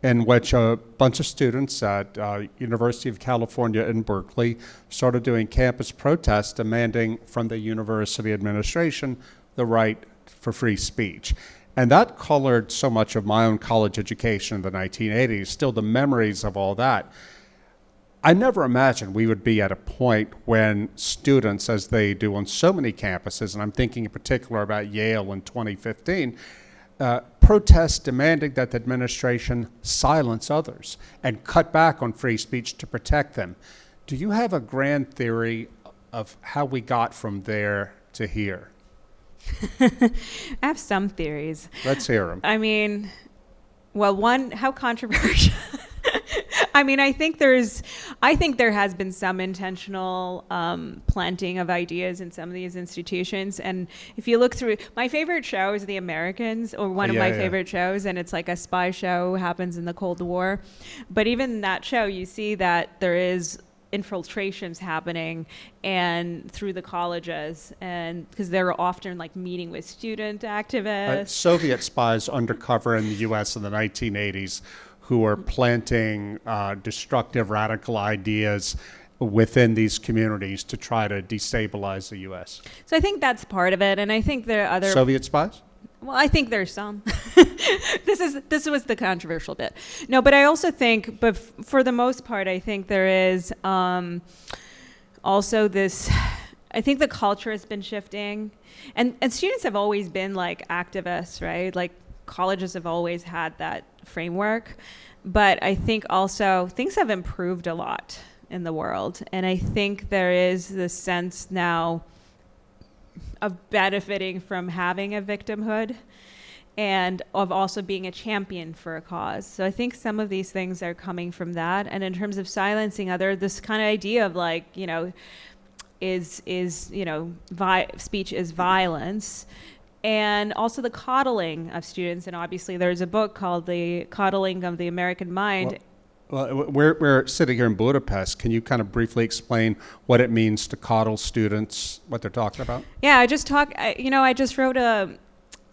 Speaker 1: in which a bunch of students at University of California in Berkeley started doing campus protests demanding from the university administration the right for free speech. And that colored so much of my own college education in the 1980s, still the memories of all that. I never imagined we would be at a point when students, as they do on so many campuses, and I'm thinking in particular about Yale in 2015, protests demanding that the administration silence others and cut back on free speech to protect them. Do you have a grand theory of how we got from there to here?
Speaker 2: I have some theories.
Speaker 1: Let's hear them.
Speaker 2: I mean, well, one, how controversial. I mean, I think there has been some intentional planting of ideas in some of these institutions. And if you look through, my favorite show is The Americans, or one of my favorite shows, and it's like a spy show, happens in the Cold War. But even in that show, you see that there is infiltrations happening and through the colleges, and because they're often like meeting with student activists.
Speaker 1: Soviet spies undercover in the U.S. in the 1980s who were planting destructive radical ideas within these communities to try to destabilize the U.S.
Speaker 2: So I think that's part of it, and I think there are other
Speaker 1: Soviet spies?
Speaker 2: Well, I think there's some. This was the controversial bit. No, but I also think, but for the most part, I think there is also this. I think the culture has been shifting, and students have always been like activists, right? Like colleges have always had that framework, but I think also things have improved a lot in the world, and I think there is this sense now of benefiting from having a victimhood and of also being a champion for a cause. So I think some of these things are coming from that. And in terms of silencing this kind of idea of like, you know, speech is violence. And also the coddling of students. And obviously there's a book called The Coddling of the American Mind.
Speaker 1: Well, we're sitting here in Budapest. Can you kind of briefly explain what it means to coddle students, what they're talking about?
Speaker 2: Yeah, I just wrote a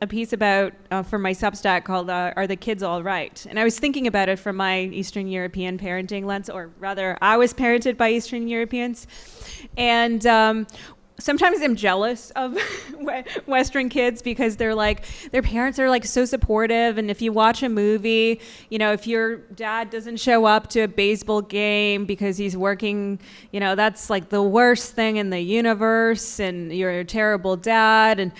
Speaker 2: piece about, for my Substack called Are the Kids All Right? And I was thinking about it from my Eastern European parenting lens, or rather, I was parented by Eastern Europeans. And sometimes I'm jealous of Western kids because their parents are like so supportive. And if you watch a movie, you know, if your dad doesn't show up to a baseball game because he's working, you know, that's like the worst thing in the universe and you're a terrible dad.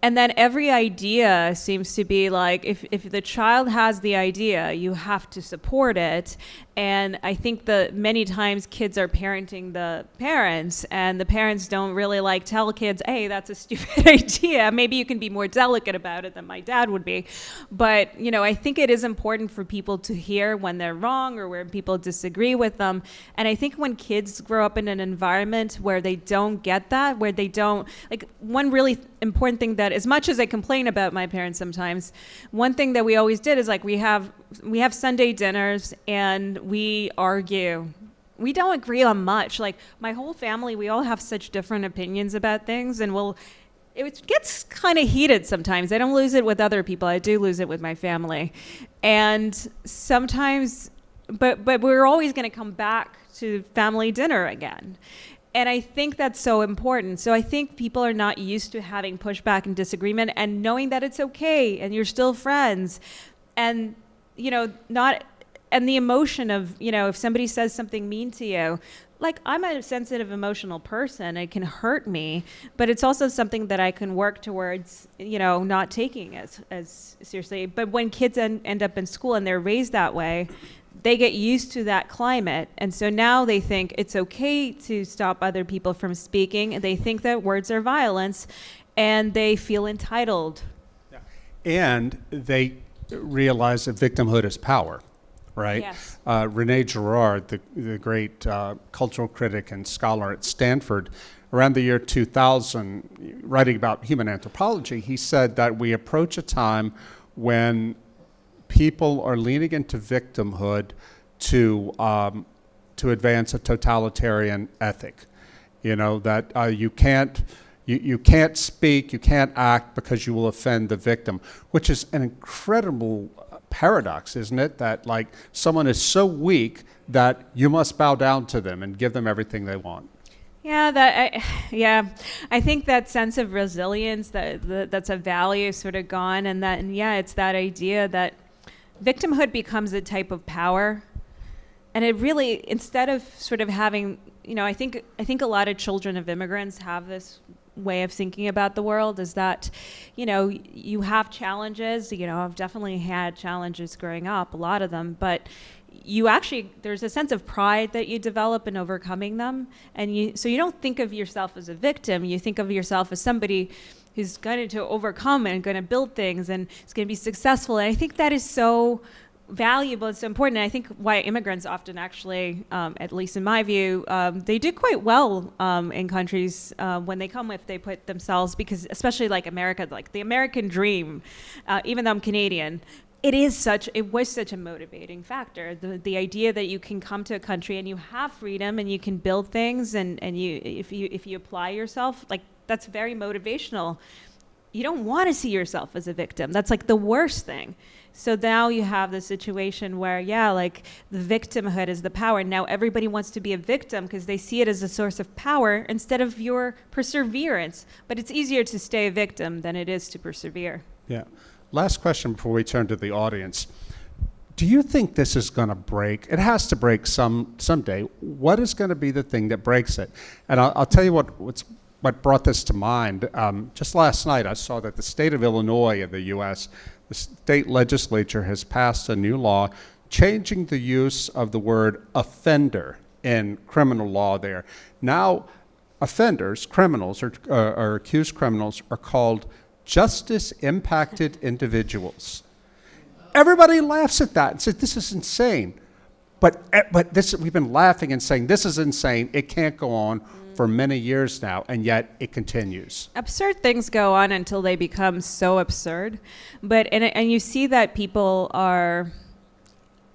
Speaker 2: And then every idea seems to be like, if the child has the idea, you have to support it. And I think that many times kids are parenting the parents, and the parents don't really like tell kids, hey, that's a stupid idea. Maybe you can be more delicate about it than my dad would be. But, you know, I think it is important for people to hear when they're wrong or where people disagree with them. And I think when kids grow up in an environment where they don't get that, where they don't, like one really important thing that, as much as I complain about my parents sometimes, one thing that we always did is like we have Sunday dinners and we argue. We don't agree on much. Like my whole family, we all have such different opinions about things, and it gets kind of heated sometimes. I don't lose it with other people. I do lose it with my family. And sometimes, but we're always going to come back to family dinner again. And I think that's so important. So I think people are not used to having pushback and disagreement and knowing that it's okay and you're still friends. And, you know, and the emotion of, you know, if somebody says something mean to you, like I'm a sensitive, emotional person, it can hurt me, but it's also something that I can work towards, you know, not taking as seriously. But when kids end up in school and they're raised that way, they get used to that climate. And so now they think it's okay to stop other people from speaking. And they think that words are violence and they feel entitled.
Speaker 1: Yeah. And they realize that victimhood is power, right?
Speaker 2: Yes.
Speaker 1: Rene Girard, the great cultural critic and scholar at Stanford, around the year 2000, writing about human anthropology, he said that we approach a time when people are leaning into victimhood to advance a totalitarian ethic. You know, that you can't speak, you can't act because you will offend the victim, which is an incredible paradox, isn't it? That like someone is so weak that you must bow down to them and give them everything they want.
Speaker 2: Yeah, I think that sense of resilience, that's a value sort of gone, and it's that idea that victimhood becomes a type of power, and it really, instead of sort of having, you know, I think a lot of children of immigrants have this way of thinking about the world, is that, you know, you have challenges. You know, I've definitely had challenges growing up, a lot of them, but you actually, there's a sense of pride that you develop in overcoming them. And so you don't think of yourself as a victim, you think of yourself as somebody who's going to overcome and going to build things and is going to be successful. And I think that is so valuable. It's so important. And I think why immigrants often actually, at least in my view, they do quite well in countries when they come, if they put themselves, because especially like America, like the American dream, even though I'm Canadian, it was such a motivating factor. The idea that you can come to a country and you have freedom and you can build things, and if you apply yourself, like, that's very motivational. You don't want to see yourself as a victim. That's like the worst thing. So now you have the situation where, yeah, like the victimhood is the power. Now everybody wants to be a victim because they see it as a source of power instead of your perseverance. But it's easier to stay a victim than it is to persevere.
Speaker 1: Yeah. Last question before we turn to the audience. Do you think this is going to break? It has to break someday. What is going to be the thing that breaks it? And I'll tell you what brought this to mind. Just last night, I saw that the state of Illinois in the U.S., the state legislature has passed a new law changing the use of the word offender in criminal law there. Now, offenders, criminals, or accused criminals are called justice-impacted individuals. Everybody laughs at that and says, this is insane. But we've been laughing and saying, this is insane. It can't go on for many years now, and yet it continues.
Speaker 2: Absurd things go on until they become so absurd. And you see that people are,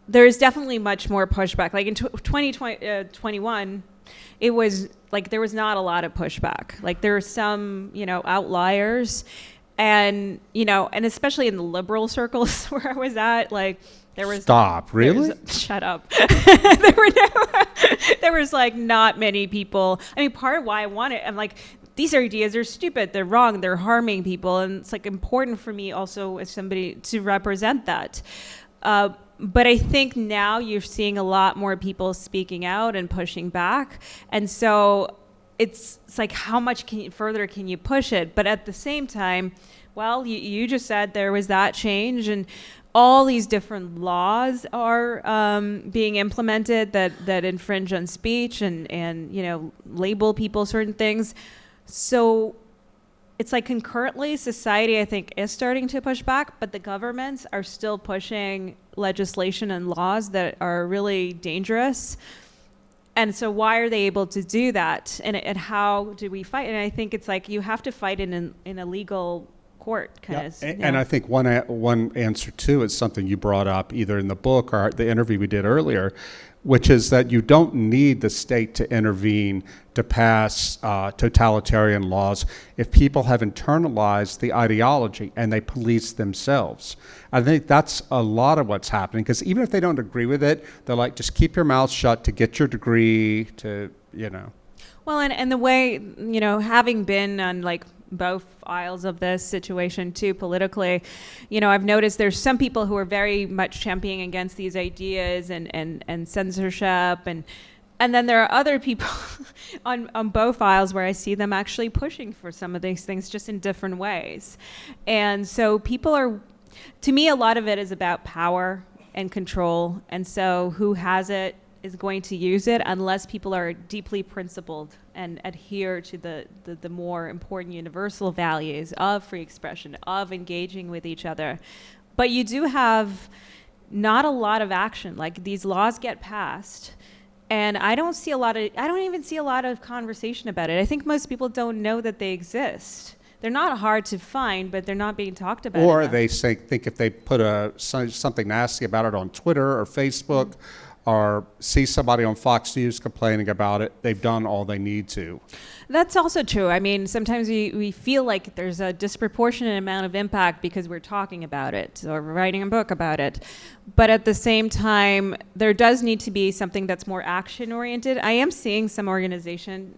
Speaker 2: there's definitely much more pushback. Like in 2021, it was like there was not a lot of pushback. Like there were some, outliers. And, and especially in the liberal circles where I was at, like there was...
Speaker 1: Stop, really?
Speaker 2: Shut up. There was like not many people. I mean, part of why I want it, I'm like, these ideas are stupid, they're wrong, they're harming people. And it's like important for me also as somebody to represent that. But I think now you're seeing a lot more people speaking out and pushing back. And so it's like, how much further can you push it? But at the same time, well, you just said there was that change, and all these different laws are being implemented that infringe on speech and label people certain things. So it's like concurrently, society, I think, is starting to push back, but the governments are still pushing legislation and laws that are really dangerous. And so why are they able to do that? And how do we fight? And I think it's like you have to fight in a legal court.
Speaker 1: And I think one answer, too, is something you brought up either in the book or the interview we did earlier, which is that you don't need the state to intervene to pass totalitarian laws if people have internalized the ideology and they police themselves. I think that's a lot of what's happening, because even if they don't agree with it, they're like, just keep your mouth shut to get your degree, Well,
Speaker 2: and the way, having been on like both aisles of this situation too politically, I've noticed there's some people who are very much championing against these ideas and censorship, and then there are other people on both aisles where I see them actually pushing for some of these things just in different ways. And so people are, to me, a lot of it is about power and control. And so who has it is going to use it unless people are deeply principled and adhere to the more important universal values of free expression, of engaging with each other. But you do have not a lot of action. Like these laws get passed, and I don't even see a lot of conversation about it. I think most people don't know that they exist. They're not hard to find, but they're not being talked about
Speaker 1: Or
Speaker 2: enough.
Speaker 1: they think if they put something nasty about it on Twitter or Facebook, or see somebody on Fox News complaining about it, they've done all they need to.
Speaker 2: That's also true. I mean, sometimes we feel like there's a disproportionate amount of impact because we're talking about it or writing a book about it. But at the same time, there does need to be something that's more action-oriented. I am seeing some organizations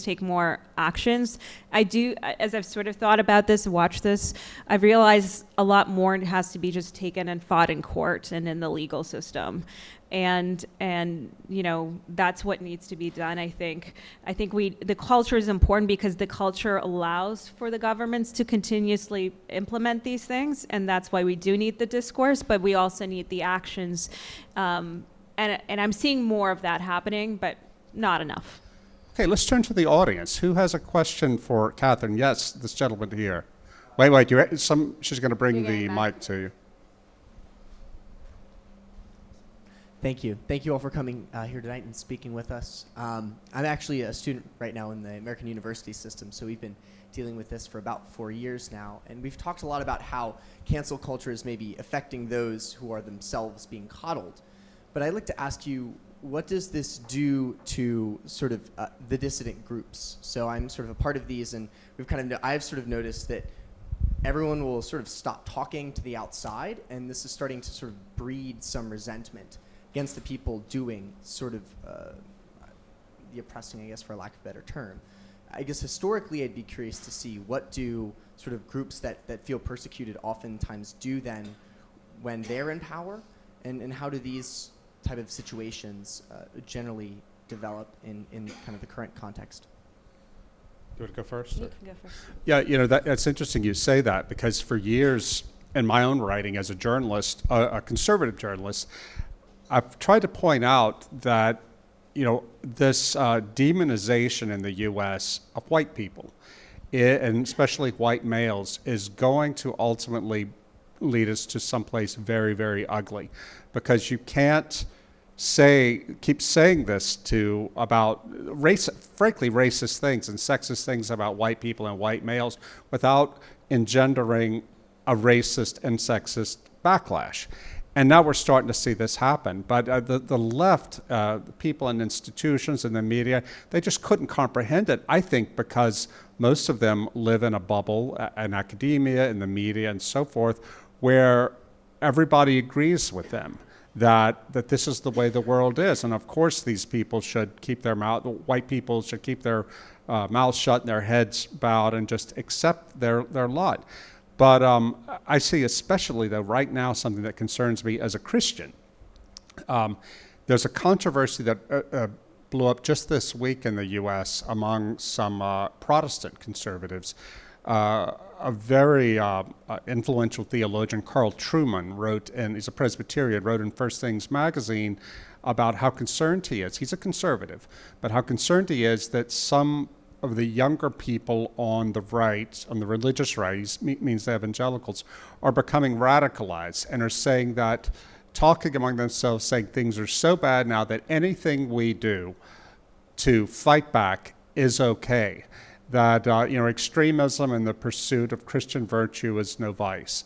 Speaker 2: take more actions. I do, as I've sort of thought about this, watched this, I've realized a lot more has to be just taken and fought in court and in the legal system. and that's what needs to be done. I think the culture is important because the culture allows for the governments to continuously implement these things, and that's why we do need the discourse, but we also need the actions, and I'm seeing more of that happening, but not enough.
Speaker 1: Okay, let's turn to the audience. Who has a question for Katherine? Yes, this gentleman here. Wait, she's going to bring the mic to you.
Speaker 3: Thank you. Thank you all for coming here tonight and speaking with us. I'm actually a student right now in the American university system, so we've been dealing with this for about 4 years now, and we've talked a lot about how cancel culture is maybe affecting those who are themselves being coddled. But I'd like to ask you, what does this do to sort of the dissident groups? So I'm sort of a part of these, and I've sort of noticed that everyone will sort of stop talking to the outside, and this is starting to sort of breed some resentment against the people doing sort of the oppressing, I guess, for lack of a better term. I guess historically I'd be curious to see what do sort of groups that feel persecuted oftentimes do then when they're in power, and how do these type of situations generally develop in kind of the current context?
Speaker 1: Do you want to go first?
Speaker 2: You can go first.
Speaker 1: Yeah, that's interesting you say that, because for years in my own writing as a journalist, a conservative journalist, I've tried to point out that, this demonization in the U.S. of white people, and especially white males, is going to ultimately lead us to someplace very, very ugly, because you can't keep saying this about frankly racist things and sexist things about white people and white males without engendering a racist and sexist backlash. And now we're starting to see this happen. But the left, the people in institutions and the media, they just couldn't comprehend it, I think, because most of them live in a bubble in academia, in the media, and so forth, where everybody agrees with them that this is the way the world is. And of course, these people should keep their white people should keep their mouths shut and their heads bowed and just accept their lot. But I see, especially though right now, something that concerns me as a Christian. There's a controversy that blew up just this week in the U.S. among some Protestant conservatives. A very influential theologian, Carl Trueman, wrote, and he's a Presbyterian, wrote in First Things magazine about how concerned he is. He's a conservative, but how concerned he is that some of the younger people on the right, on the religious right, means the evangelicals, are becoming radicalized and are saying that, talking among themselves, saying things are so bad now that anything we do to fight back is okay. That extremism and the pursuit of Christian virtue is no vice.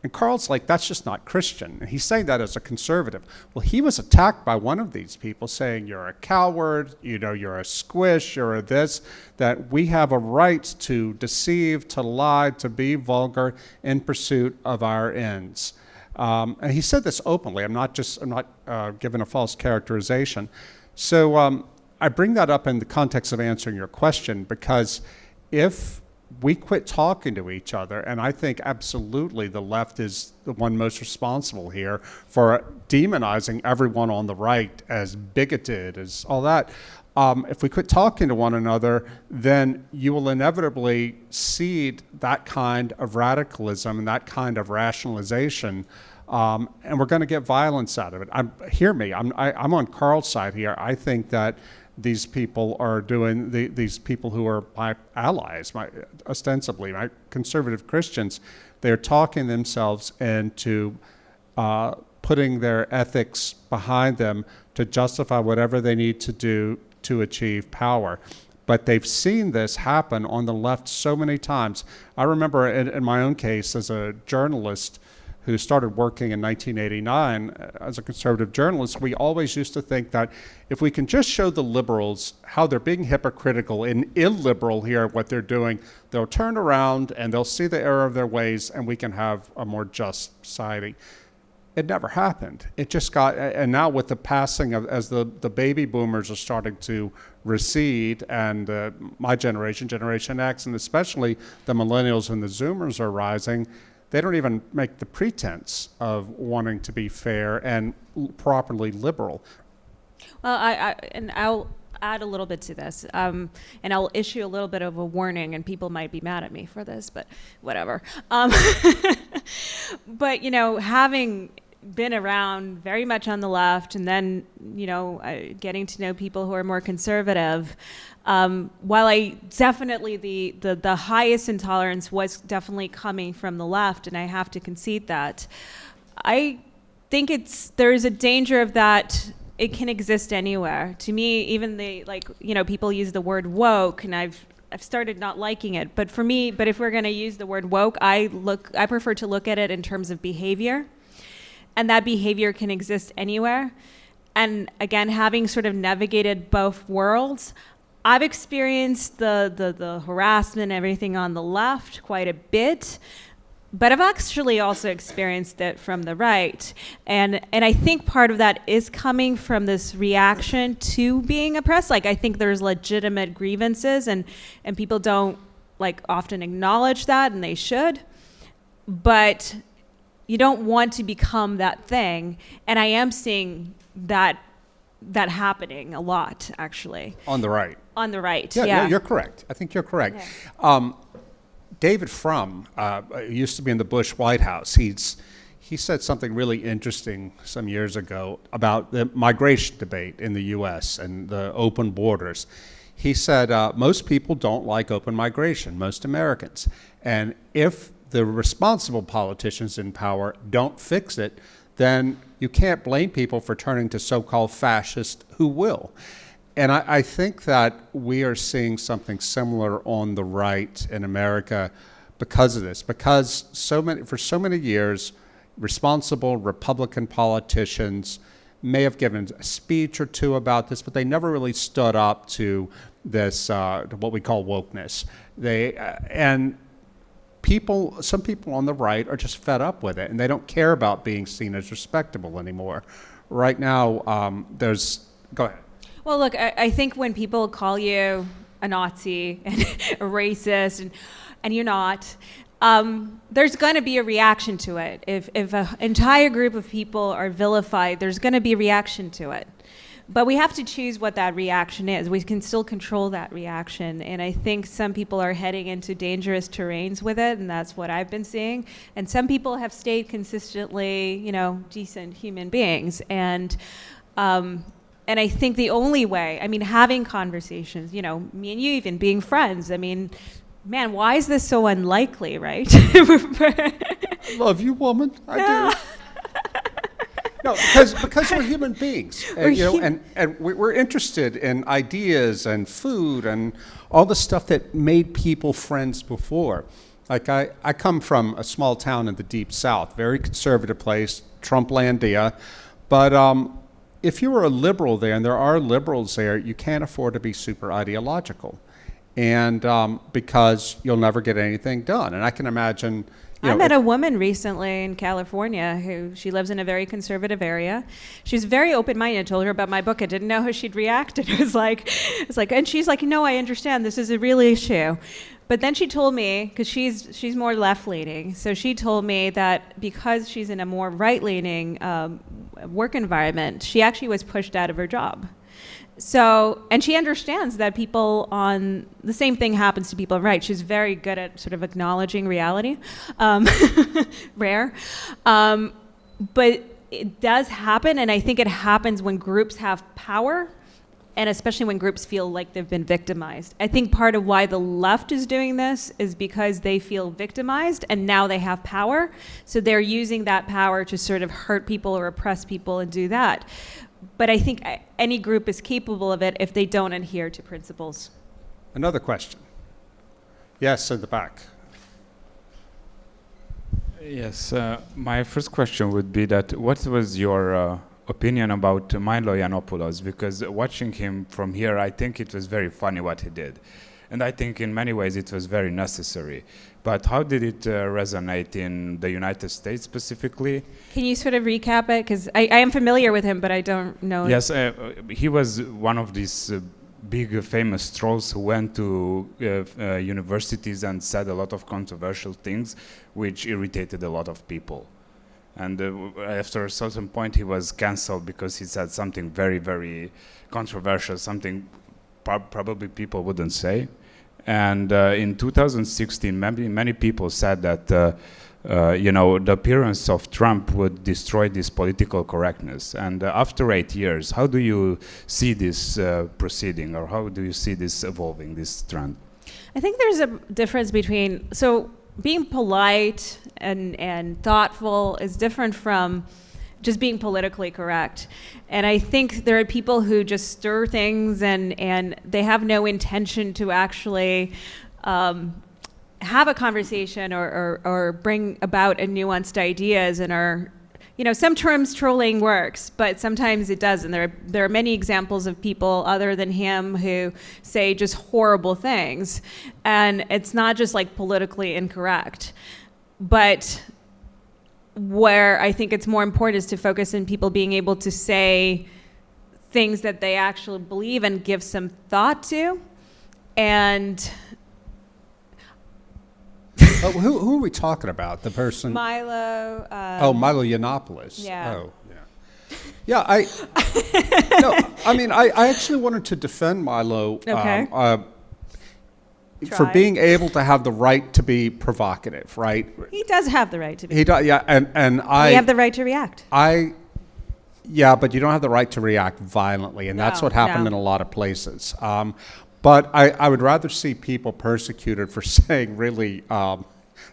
Speaker 1: And Carl's like, that's just not Christian. And he's saying that as a conservative. Well, he was attacked by one of these people saying, you're a coward, you're a squish, you're a this, that we have a right to deceive, to lie, to be vulgar in pursuit of our ends. And he said this openly. I'm not giving a false characterization. So I bring that up in the context of answering your question, because if we quit talking to each other, and I think absolutely the left is the one most responsible here for demonizing everyone on the right as bigoted, as all that. If we quit talking to one another, then you will inevitably seed that kind of radicalism and that kind of rationalization, and we're going to get violence out of it. Hear me, I'm on Carl's side here. I think that these people are doing, these people who are my allies, ostensibly my conservative Christians, they're talking themselves into putting their ethics behind them to justify whatever they need to do to achieve power. But they've seen this happen on the left so many times. I remember in my own case as a journalist who started working in 1989 as a conservative journalist, we always used to think that if we can just show the liberals how they're being hypocritical and illiberal here at what they're doing, they'll turn around and they'll see the error of their ways and we can have a more just society. It never happened. It just got, and now with the passing of, as the baby boomers are starting to recede, and my generation, Generation X, and especially the millennials and the Zoomers are rising, they don't even make the pretense of wanting to be fair and properly liberal.
Speaker 2: Well, I'll add a little bit to this, and I'll issue a little bit of a warning, and people might be mad at me for this, but whatever. But, having been around very much on the left, and then, getting to know people who are more conservative, while I definitely, the highest intolerance was definitely coming from the left, and I have to concede that, I think there's a danger of that. It can exist anywhere. To me, even people use the word woke, and I've started not liking it. But for me, if we're going to use the word woke, I prefer to look at it in terms of behavior, and that behavior can exist anywhere. And again, having sort of navigated both worlds, I've experienced the harassment and everything on the left quite a bit. But I've actually also experienced it from the right. And I think part of that is coming from this reaction to being oppressed. Like, I think there's legitimate grievances, and people don't often acknowledge that, and they should. But you don't want to become that thing. And I am seeing that happening a lot, actually.
Speaker 1: On the right.
Speaker 2: On the right,
Speaker 1: Yeah, you're correct. I think you're correct.
Speaker 2: Yeah.
Speaker 1: David Frum used to be in the Bush White House. He said something really interesting some years ago about the migration debate in the U.S. and the open borders. He said most people don't like open migration, most Americans. And if the responsible politicians in power don't fix it, then you can't blame people for turning to so-called fascists who will. And I think that we are seeing something similar on the right in America because of this, because for so many years, responsible Republican politicians may have given a speech or two about this, but they never really stood up to this, what we call wokeness. Some people on the right are just fed up with it, and they don't care about being seen as respectable anymore. Right now, go ahead.
Speaker 2: Well, look, I think when people call you a Nazi and a racist, and you're not, there's going to be a reaction to it. If an entire group of people are vilified, there's going to be a reaction to it. But we have to choose what that reaction is. We can still control that reaction. And I think some people are heading into dangerous terrains with it, and that's what I've been seeing. And some people have stayed consistently, decent human beings. And I think the only way, having conversations, me and you even being friends, man, why is this so unlikely, right?
Speaker 1: I love you, woman. I do. No, because we're human beings, and we're interested in ideas and food and all the stuff that made people friends before. Like I come from a small town in the deep South, very conservative place, Trumplandia, but if you were a liberal there, and there are liberals there, you can't afford to be super ideological, and because you'll never get anything done. And I can imagine.
Speaker 2: I met a woman recently in California she lives in a very conservative area. She was very open-minded. I told her about my book. I didn't know how she'd react. And and she's like, no, I understand. This is a real issue. But then she told me, because she's more left-leaning, so she told me that because she's in a more right-leaning work environment, she actually was pushed out of her job. So, and she understands that the same thing happens to people on right. She's very good at sort of acknowledging reality, rare. But it does happen, and I think it happens when groups have power, and especially when groups feel like they've been victimized. I think part of why the left is doing this is because they feel victimized, and now they have power, so they're using that power to sort of hurt people or oppress people and do that. But I think any group is capable of it if they don't adhere to principles.
Speaker 1: Another question. Yes, in the back.
Speaker 4: Yes, my first question would be that what was your opinion about Milo Yiannopoulos? Because watching him from here, I think it was very funny what he did. And I think in many ways it was very necessary. But how did it resonate in the United States specifically?
Speaker 2: Can you sort of recap it? Because I am familiar with him, but I don't know.
Speaker 4: Yes, he was one of these big famous trolls who went to universities and said a lot of controversial things, which irritated a lot of people. And after a certain point, he was cancelled because he said something very, very controversial, something probably people wouldn't say. And in 2016, many people said that the appearance of Trump would destroy this political correctness. And after 8 years, how do you see this proceeding, or how do you see this evolving, this trend?
Speaker 2: I think there's a difference between, so being polite and thoughtful is different from just being politically correct. And I think there are people who just stir things and they have no intention to actually have a conversation or bring about a nuanced ideas and are, sometimes trolling works, but sometimes it doesn't. There are many examples of people other than him who say just horrible things. And it's not just like politically incorrect, but where I think it's more important is to focus on people being able to say things that they actually believe and give some thought to. And
Speaker 1: who are we talking about? The person?
Speaker 2: Milo.
Speaker 1: Milo Yiannopoulos.
Speaker 2: Yeah.
Speaker 1: Oh, yeah. Yeah, I actually wanted to defend Milo.
Speaker 2: Okay.
Speaker 1: For
Speaker 2: Try.
Speaker 1: being able to have the right to be provocative, right?
Speaker 2: He does have the right to be.
Speaker 1: He does, yeah, and I.
Speaker 2: We have the right to react.
Speaker 1: Yeah, but you don't have the right to react violently, and that's
Speaker 2: No,
Speaker 1: what happened
Speaker 2: no.
Speaker 1: in a lot of places. But I would rather see people persecuted for saying really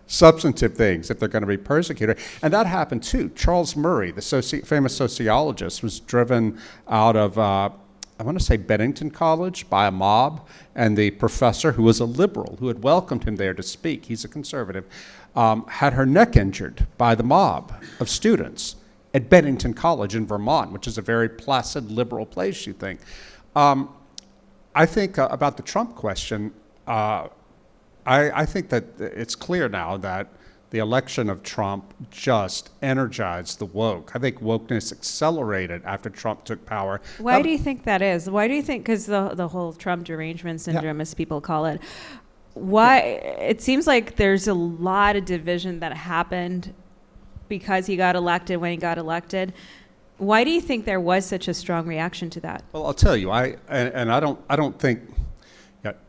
Speaker 1: substantive things if they're going to be persecuted. And that happened too. Charles Murray, the famous sociologist, was driven out of, I want to say Bennington College by a mob, and the professor, who was a liberal, who had welcomed him there to speak, he's a conservative, had her neck injured by the mob of students at Bennington College in Vermont, which is a very placid liberal place, you think. I think about the Trump question, I think that it's clear now that the election of Trump just energized the woke. I think wokeness accelerated after Trump took power.
Speaker 2: Why do you think that is? Why do you think, because the whole Trump derangement syndrome, as people call it, why it seems like there's a lot of division that happened because he got elected when he got elected. Why do you think there was such a strong reaction to that?
Speaker 1: Well, I'll tell you, I don't think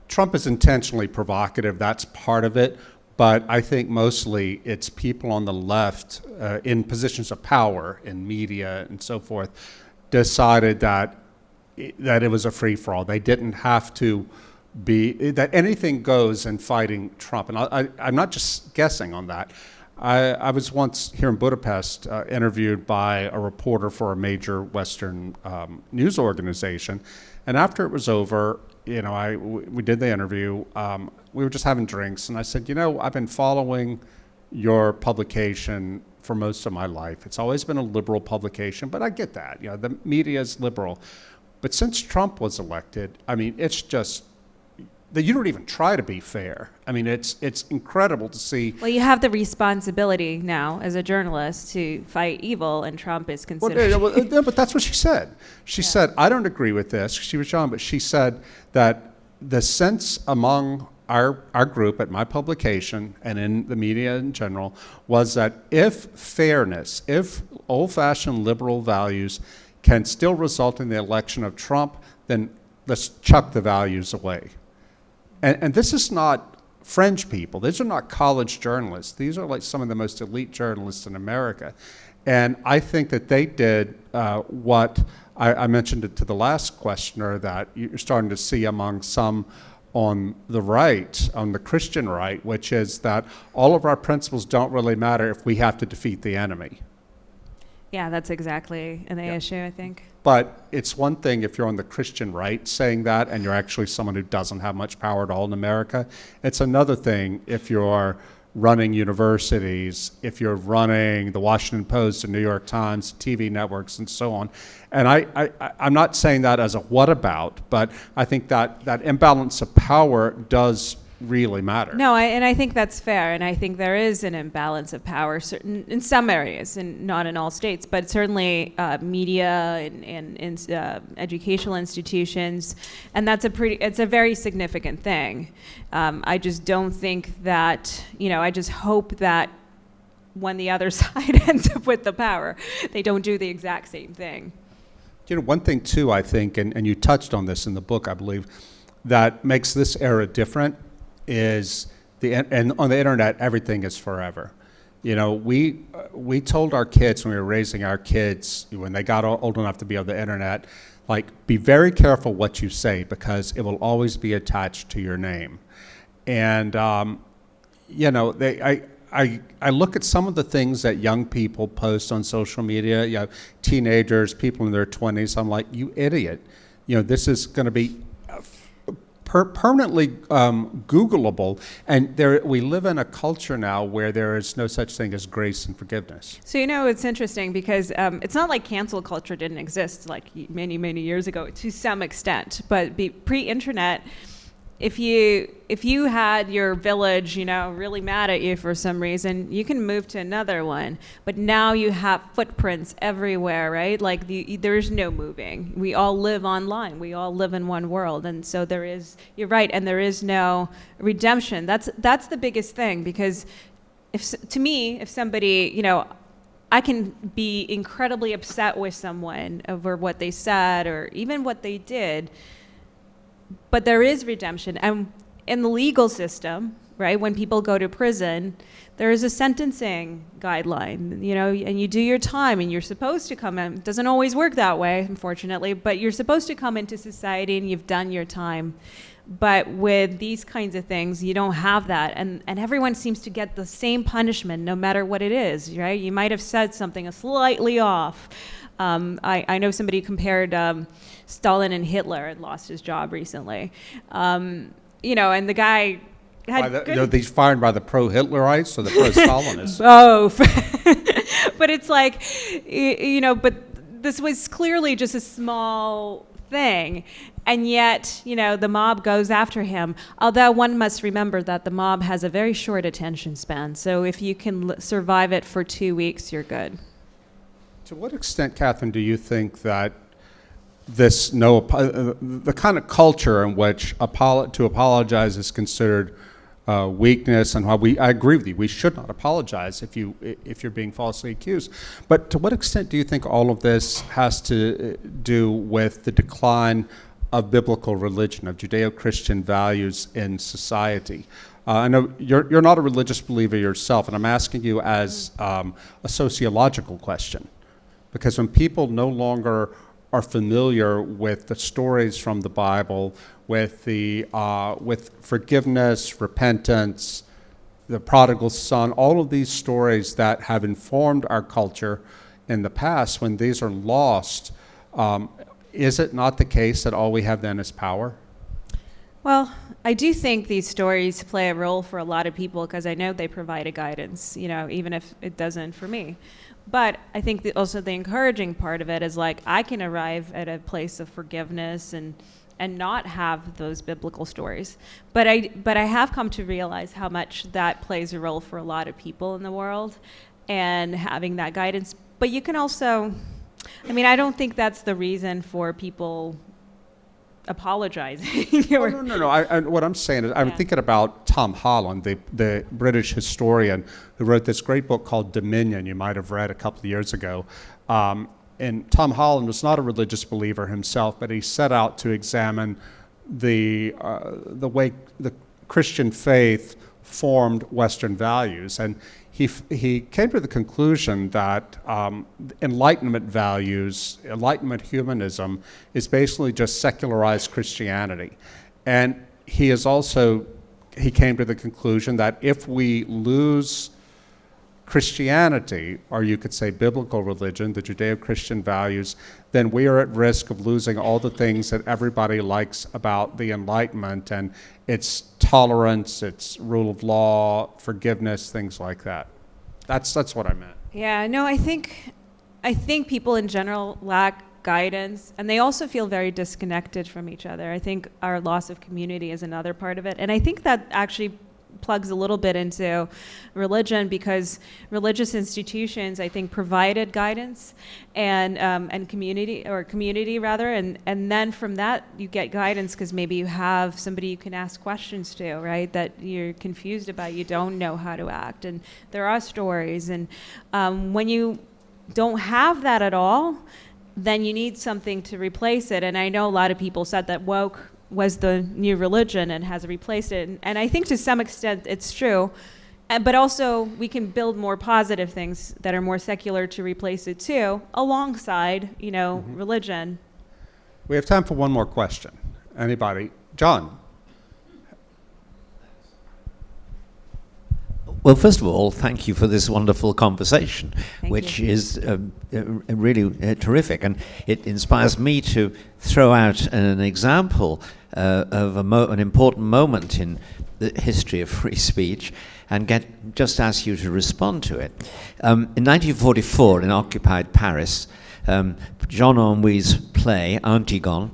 Speaker 1: Trump is intentionally provocative. That's part of it. But I think mostly it's people on the left in positions of power in media and so forth decided that it was a free-for-all. They didn't have to be, that anything goes in fighting Trump. And I'm not just guessing on that. I was once here in Budapest interviewed by a reporter for a major Western news organization. And after it was over, we did the interview. We were just having drinks, and I said, I've been following your publication for most of my life. It's always been a liberal publication, but I get that. The media is liberal. But since Trump was elected, it's just that you don't even try to be fair. It's incredible to see.
Speaker 2: Well, you have the responsibility now as a journalist to fight evil, and Trump is considered.
Speaker 1: Yeah, but that's what she said. She said, I don't agree with this. She was young, but she said that the sense among our group at my publication and in the media in general was that if fairness, if old-fashioned liberal values can still result in the election of Trump, then let's chuck the values away. And this is not fringe people. These are not college journalists. These are like some of the most elite journalists in America. And I think that they did what I mentioned it to the last questioner, that you're starting to see among some on the right, on the Christian right, which is that all of our principles don't really matter if we have to defeat the enemy.
Speaker 2: Yeah, that's exactly an issue, I think.
Speaker 1: But it's one thing if you're on the Christian right saying that and you're actually someone who doesn't have much power at all in America. It's another thing if you're running universities, if you're running the Washington Post, the New York Times, TV networks, and so on. And I'm not saying that as a whatabout, but I think that imbalance of power does really matter.
Speaker 2: No, and I think that's fair, and I think there is an imbalance of power in some areas, and not in all states, but certainly media and educational institutions, and it's a very significant thing. I just don't think that, I just hope that when the other side ends up with the power, they don't do the exact same thing.
Speaker 1: One thing too, I think, and you touched on this in the book, I believe, that makes this era different is and on the internet, everything is forever. We told our kids when we were raising our kids, when they got old enough to be on the internet, like, be very careful what you say because it will always be attached to your name. And, I look at some of the things that young people post on social media, teenagers, people in their 20s, I'm like, you idiot. This is going to be permanently Googleable, and we live in a culture now where there is no such thing as grace and forgiveness.
Speaker 2: So it's interesting because it's not like cancel culture didn't exist like many, many years ago to some extent, but pre-internet, if you had your village, really mad at you for some reason, you can move to another one. But now you have footprints everywhere, right? Like there is no moving. We all live online. We all live in one world, and so you're right, and there is no redemption. That's the biggest thing, because if somebody, I can be incredibly upset with someone over what they said or even what they did. But there is redemption. And in the legal system, right, when people go to prison, there is a sentencing guideline, and you do your time, and you're supposed to come in. It doesn't always work that way, unfortunately, but you're supposed to come into society and you've done your time. But with these kinds of things, you don't have that. And everyone seems to get the same punishment no matter what it is, right? You might have said something slightly off. I know somebody compared Stalin and Hitler and lost his job recently. And the guy had
Speaker 1: he's fired by the pro-Hitlerites or the pro-Stalinists?
Speaker 2: Both. But it's like, but this was clearly just a small thing. And yet, the mob goes after him. Although one must remember that the mob has a very short attention span. So if you can survive it for 2 weeks, you're good.
Speaker 1: To what extent, Catherine, do you think that the kind of culture in which to apologize is considered weakness, and I agree with you, we should not apologize if you're being falsely accused. But to what extent do you think all of this has to do with the decline of biblical religion, of Judeo-Christian values in society? I know you're not a religious believer yourself, and I'm asking you as a sociological question. Because when people no longer are familiar with the stories from the Bible, with forgiveness, repentance, the prodigal son, all of these stories that have informed our culture in the past, when these are lost, is it not the case that all we have then is power?
Speaker 2: Well, I do think these stories play a role for a lot of people because I know they provide a guidance, even if it doesn't for me. But I think also the encouraging part of it is like I can arrive at a place of forgiveness and not have those biblical stories. But I have come to realize how much that plays a role for a lot of people in the world and having that guidance. But you can also, I don't think that's the reason for people apologizing.
Speaker 1: No. What I'm saying is, I'm thinking about Tom Holland, the British historian who wrote this great book called Dominion. You might have read a couple of years ago. And Tom Holland was not a religious believer himself, but he set out to examine the way the Christian faith formed Western values, and he came to the conclusion that Enlightenment values, Enlightenment humanism, is basically just secularized Christianity. And he came to the conclusion that if we lose Christianity, or you could say biblical religion, the Judeo-Christian values, then we are at risk of losing all the things that everybody likes about the Enlightenment and its tolerance, its rule of law, forgiveness, things like that. That's what I meant.
Speaker 2: Yeah, no, I think people in general lack guidance, and they also feel very disconnected from each other. I think our loss of community is another part of it. And I think that actually plugs a little bit into religion, because religious institutions, I think, provided guidance and community rather, and then from that you get guidance because maybe you have somebody you can ask questions to, right? That you're confused about, you don't know how to act, and there are stories, and when you don't have that at all, then you need something to replace it. And I know a lot of people said that woke was the new religion and has replaced it. And I think to some extent it's true. But also we can build more positive things that are more secular to replace it too, alongside, religion.
Speaker 1: We have time for one more question. Anybody? John?
Speaker 5: Well, first of all, thank you for this wonderful conversation,
Speaker 2: Thank
Speaker 5: which
Speaker 2: you.
Speaker 5: is really terrific. And it inspires me to throw out an example of an important moment in the history of free speech and just ask you to respond to it. In 1944, in occupied Paris, Jean Anouilh's play, Antigone,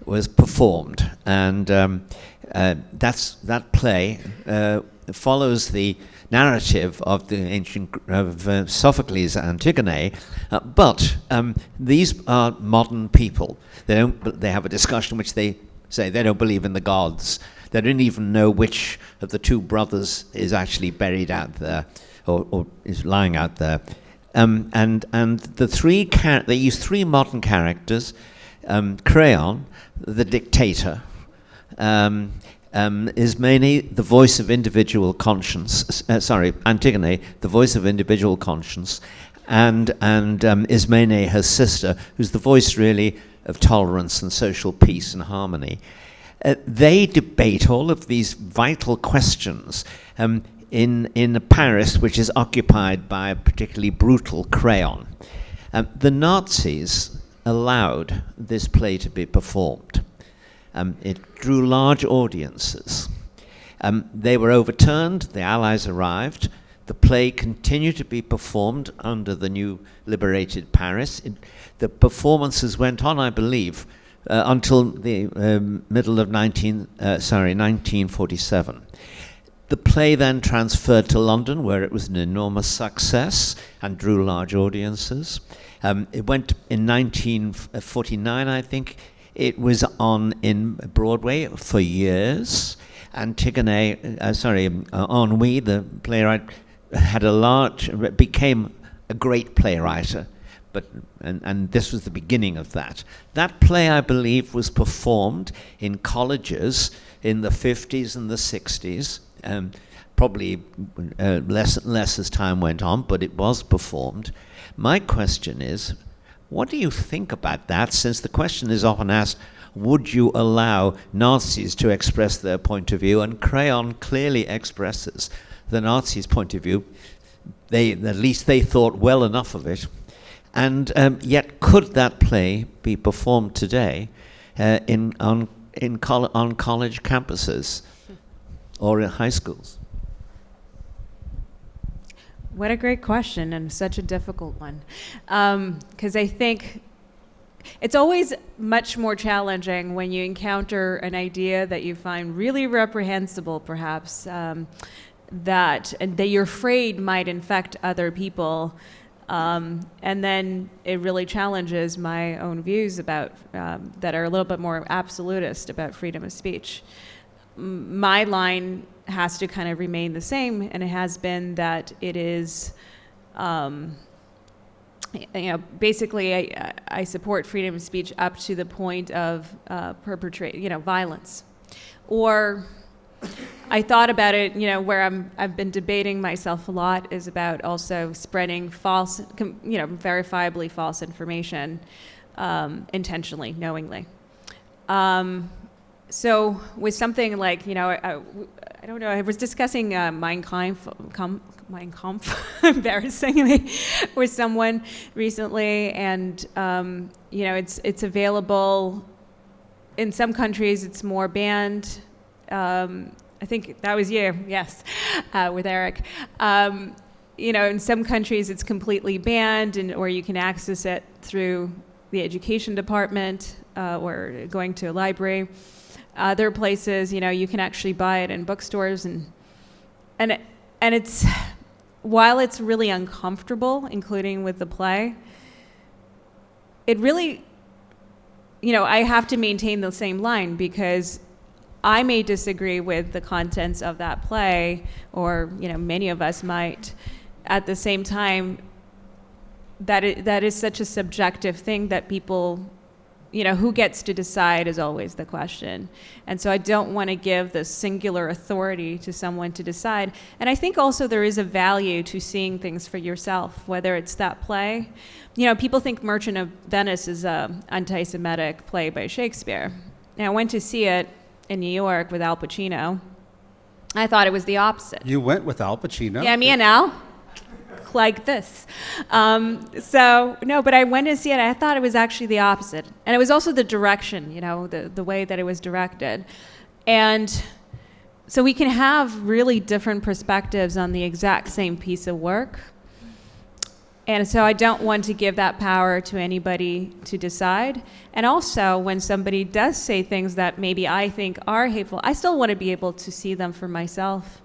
Speaker 5: was performed. And that play follows the narrative of the ancient Sophocles' Antigone, but these are modern people. They have a discussion in which they say they don't believe in the gods. They don't even know which of the two brothers is actually buried out there or is lying out there. And they use three modern characters: Creon, the dictator. Ismene, the voice of individual conscience. Antigone, the voice of individual conscience, and Ismene, her sister, who's the voice really of tolerance and social peace and harmony. They debate all of these vital questions in Paris, which is occupied by a particularly brutal Creon. The Nazis allowed this play to be performed. It drew large audiences. They were overturned, the Allies arrived, the play continued to be performed under the new liberated Paris. The performances went on, I believe, until the middle of 1947. The play then transferred to London, where it was an enormous success and drew large audiences. It went in 1949, I think. It was on in Broadway for years. Ennui, the playwright, became a great playwright, and this was the beginning of that. That play, I believe, was performed in colleges in the 50s and the 60s, probably less and less as time went on, but it was performed. My question is, what do you think about that, since the question is often asked, would you allow Nazis to express their point of view? And Creon clearly expresses the Nazis' point of view. At least they thought well enough of it. And yet, could that play be performed today on college campuses or in high schools?
Speaker 2: What a great question, and such a difficult one. Because I think it's always much more challenging when you encounter an idea that you find really reprehensible, perhaps, that you're afraid might infect other people. And then it really challenges my own views about that are a little bit more absolutist about freedom of speech. My line has to kind of remain the same, and it has been that it is, basically I support freedom of speech up to the point of violence. Or I thought about it, where I've been debating myself a lot is about also spreading false, verifiably false information, intentionally, knowingly. So with something like, I don't know, I was discussing Mein Kampf, embarrassingly, with someone recently, and, it's available in some countries, it's more banned. I think that was you, yes, with Eric. In some countries it's completely banned, or you can access it through the education department or going to a library. Other places, you know, you can actually buy it in bookstores, and it's, while it's really uncomfortable, including with the play, it really, you know, I have to maintain the same line because I may disagree with the contents of that play, or, you know, many of us might. At the same time, that is such a subjective thing that people, you know, who gets to decide is always the question. And so I don't want to give the singular authority to someone to decide. And I think also there is a value to seeing things for yourself, whether it's that play. You know, people think Merchant of Venice is an anti-Semitic play by Shakespeare. And I went to see it in New York with Al Pacino. I thought it was the opposite.
Speaker 1: You went with Al Pacino?
Speaker 2: Yeah, me and Al. Like this. So, no, but I went to see it. I thought it was actually the opposite. And it was also the direction, you know, the way that it was directed. And so we can have really different perspectives on the exact same piece of work. And so I don't want to give that power to anybody to decide. And also, when somebody does say things that maybe I think are hateful, I still want to be able to see them for myself.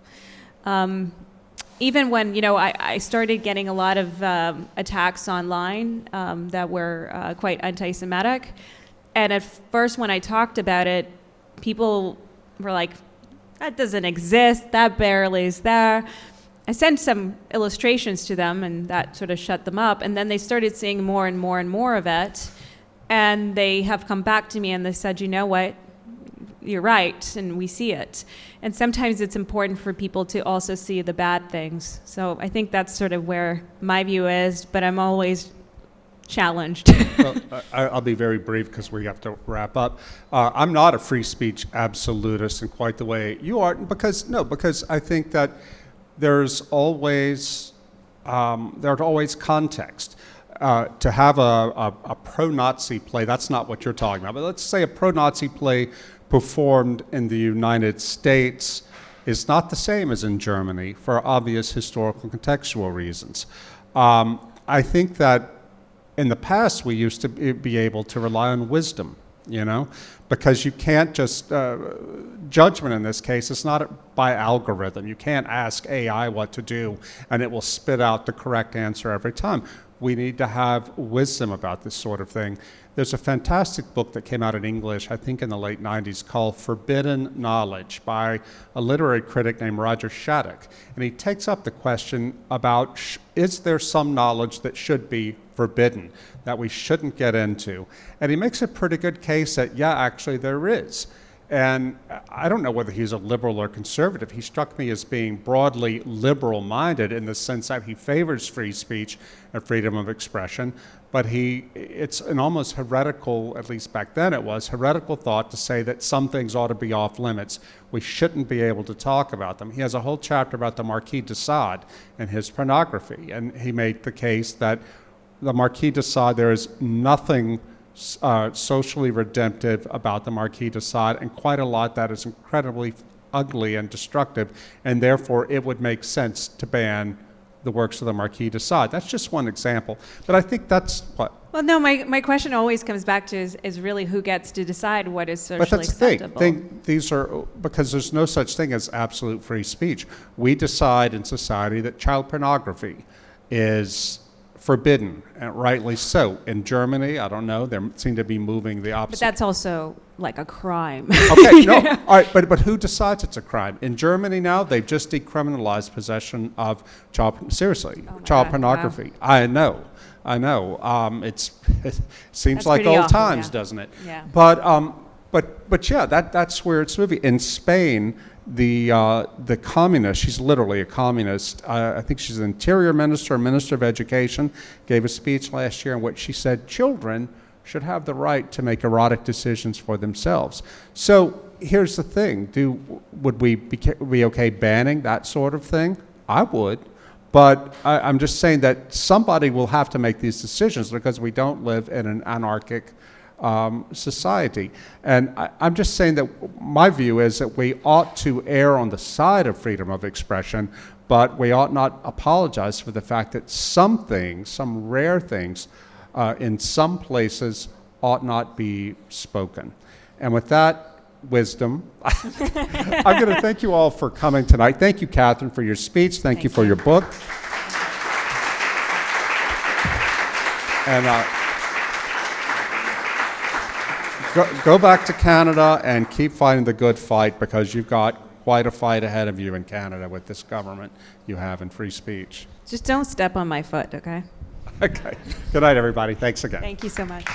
Speaker 2: Even when, you know, I started getting a lot of attacks online that were quite anti-Semitic. And at first, when I talked about it, people were like, that doesn't exist, that barely is there. I sent some illustrations to them, and that sort of shut them up. And then they started seeing more and more and more of it. And they have come back to me and they said, you know what, you're right, and we see it. And sometimes it's important for people to also see the bad things. So I think that's sort of where my view is, but I'm always challenged.
Speaker 1: Well, I'll be very brief because we have to wrap up. I'm not a free speech absolutist in quite the way you are, because I think that there's always context. To have a pro-Nazi play, that's not what you're talking about, but let's say a pro-Nazi play performed in the United States is not the same as in Germany for obvious historical contextual reasons. I think that in the past we used to be able to rely on wisdom, you know, because you can't just, judgment in this case is not by algorithm. You can't ask AI what to do and it will spit out the correct answer every time. We need to have wisdom about this sort of thing. There's a fantastic book that came out in English, I think in the late 90s, called Forbidden Knowledge by a literary critic named Roger Shattuck. And he takes up the question about, is there some knowledge that should be forbidden, that we shouldn't get into? And he makes a pretty good case that, yeah, actually there is. And I don't know whether he's a liberal or conservative. He struck me as being broadly liberal-minded in the sense that he favors free speech and freedom of expression, but it's an almost heretical, at least back then it was, heretical thought to say that some things ought to be off limits. We shouldn't be able to talk about them. He has a whole chapter about the Marquis de Sade and his pornography, and he made the case that the Marquis de Sade, there is nothing socially redemptive about the Marquis de Sade, and quite a lot that is incredibly ugly and destructive, and therefore it would make sense to ban the works of the Marquis de Sade. That's just one example, but I think that's what.
Speaker 2: Well, no, my question always comes back to is really who gets to decide what is socially
Speaker 1: But that's
Speaker 2: acceptable.
Speaker 1: the thing. These are, because there's no such thing as absolute free speech. We decide in society that child pornography is forbidden, and rightly so. In Germany, I don't know, they seem to be moving the
Speaker 2: But
Speaker 1: opposite.
Speaker 2: that's also like a crime.
Speaker 1: Okay, no, all right, but who decides it's a crime? In Germany now, they've just decriminalized possession of child
Speaker 2: God,
Speaker 1: pornography. Wow. I know. It seems
Speaker 2: That's
Speaker 1: like
Speaker 2: pretty
Speaker 1: old
Speaker 2: awful,
Speaker 1: times,
Speaker 2: yeah.
Speaker 1: doesn't it?
Speaker 2: Yeah.
Speaker 1: But yeah, that's where it's moving. In Spain, the communist, she's literally a communist, I think she's an interior minister, minister of education, gave a speech last year in which she said children should have the right to make erotic decisions for themselves. So here's the thing, would we be okay banning that sort of thing? I would, but I'm just saying that somebody will have to make these decisions because we don't live in an anarchic society. And I'm just saying that my view is that we ought to err on the side of freedom of expression, but we ought not apologize for the fact that some things, some rare things, in some places ought not be spoken. And with that wisdom, I'm going to thank you all for coming tonight. Thank you, Katherine, for your speech. Thank you for your book. And go back to Canada and keep fighting the good fight, because you've got quite a fight ahead of you in Canada with this government you have in free speech.
Speaker 2: Just don't step on my foot, okay?
Speaker 1: Okay. Good night, everybody. Thanks again.
Speaker 2: Thank you so much.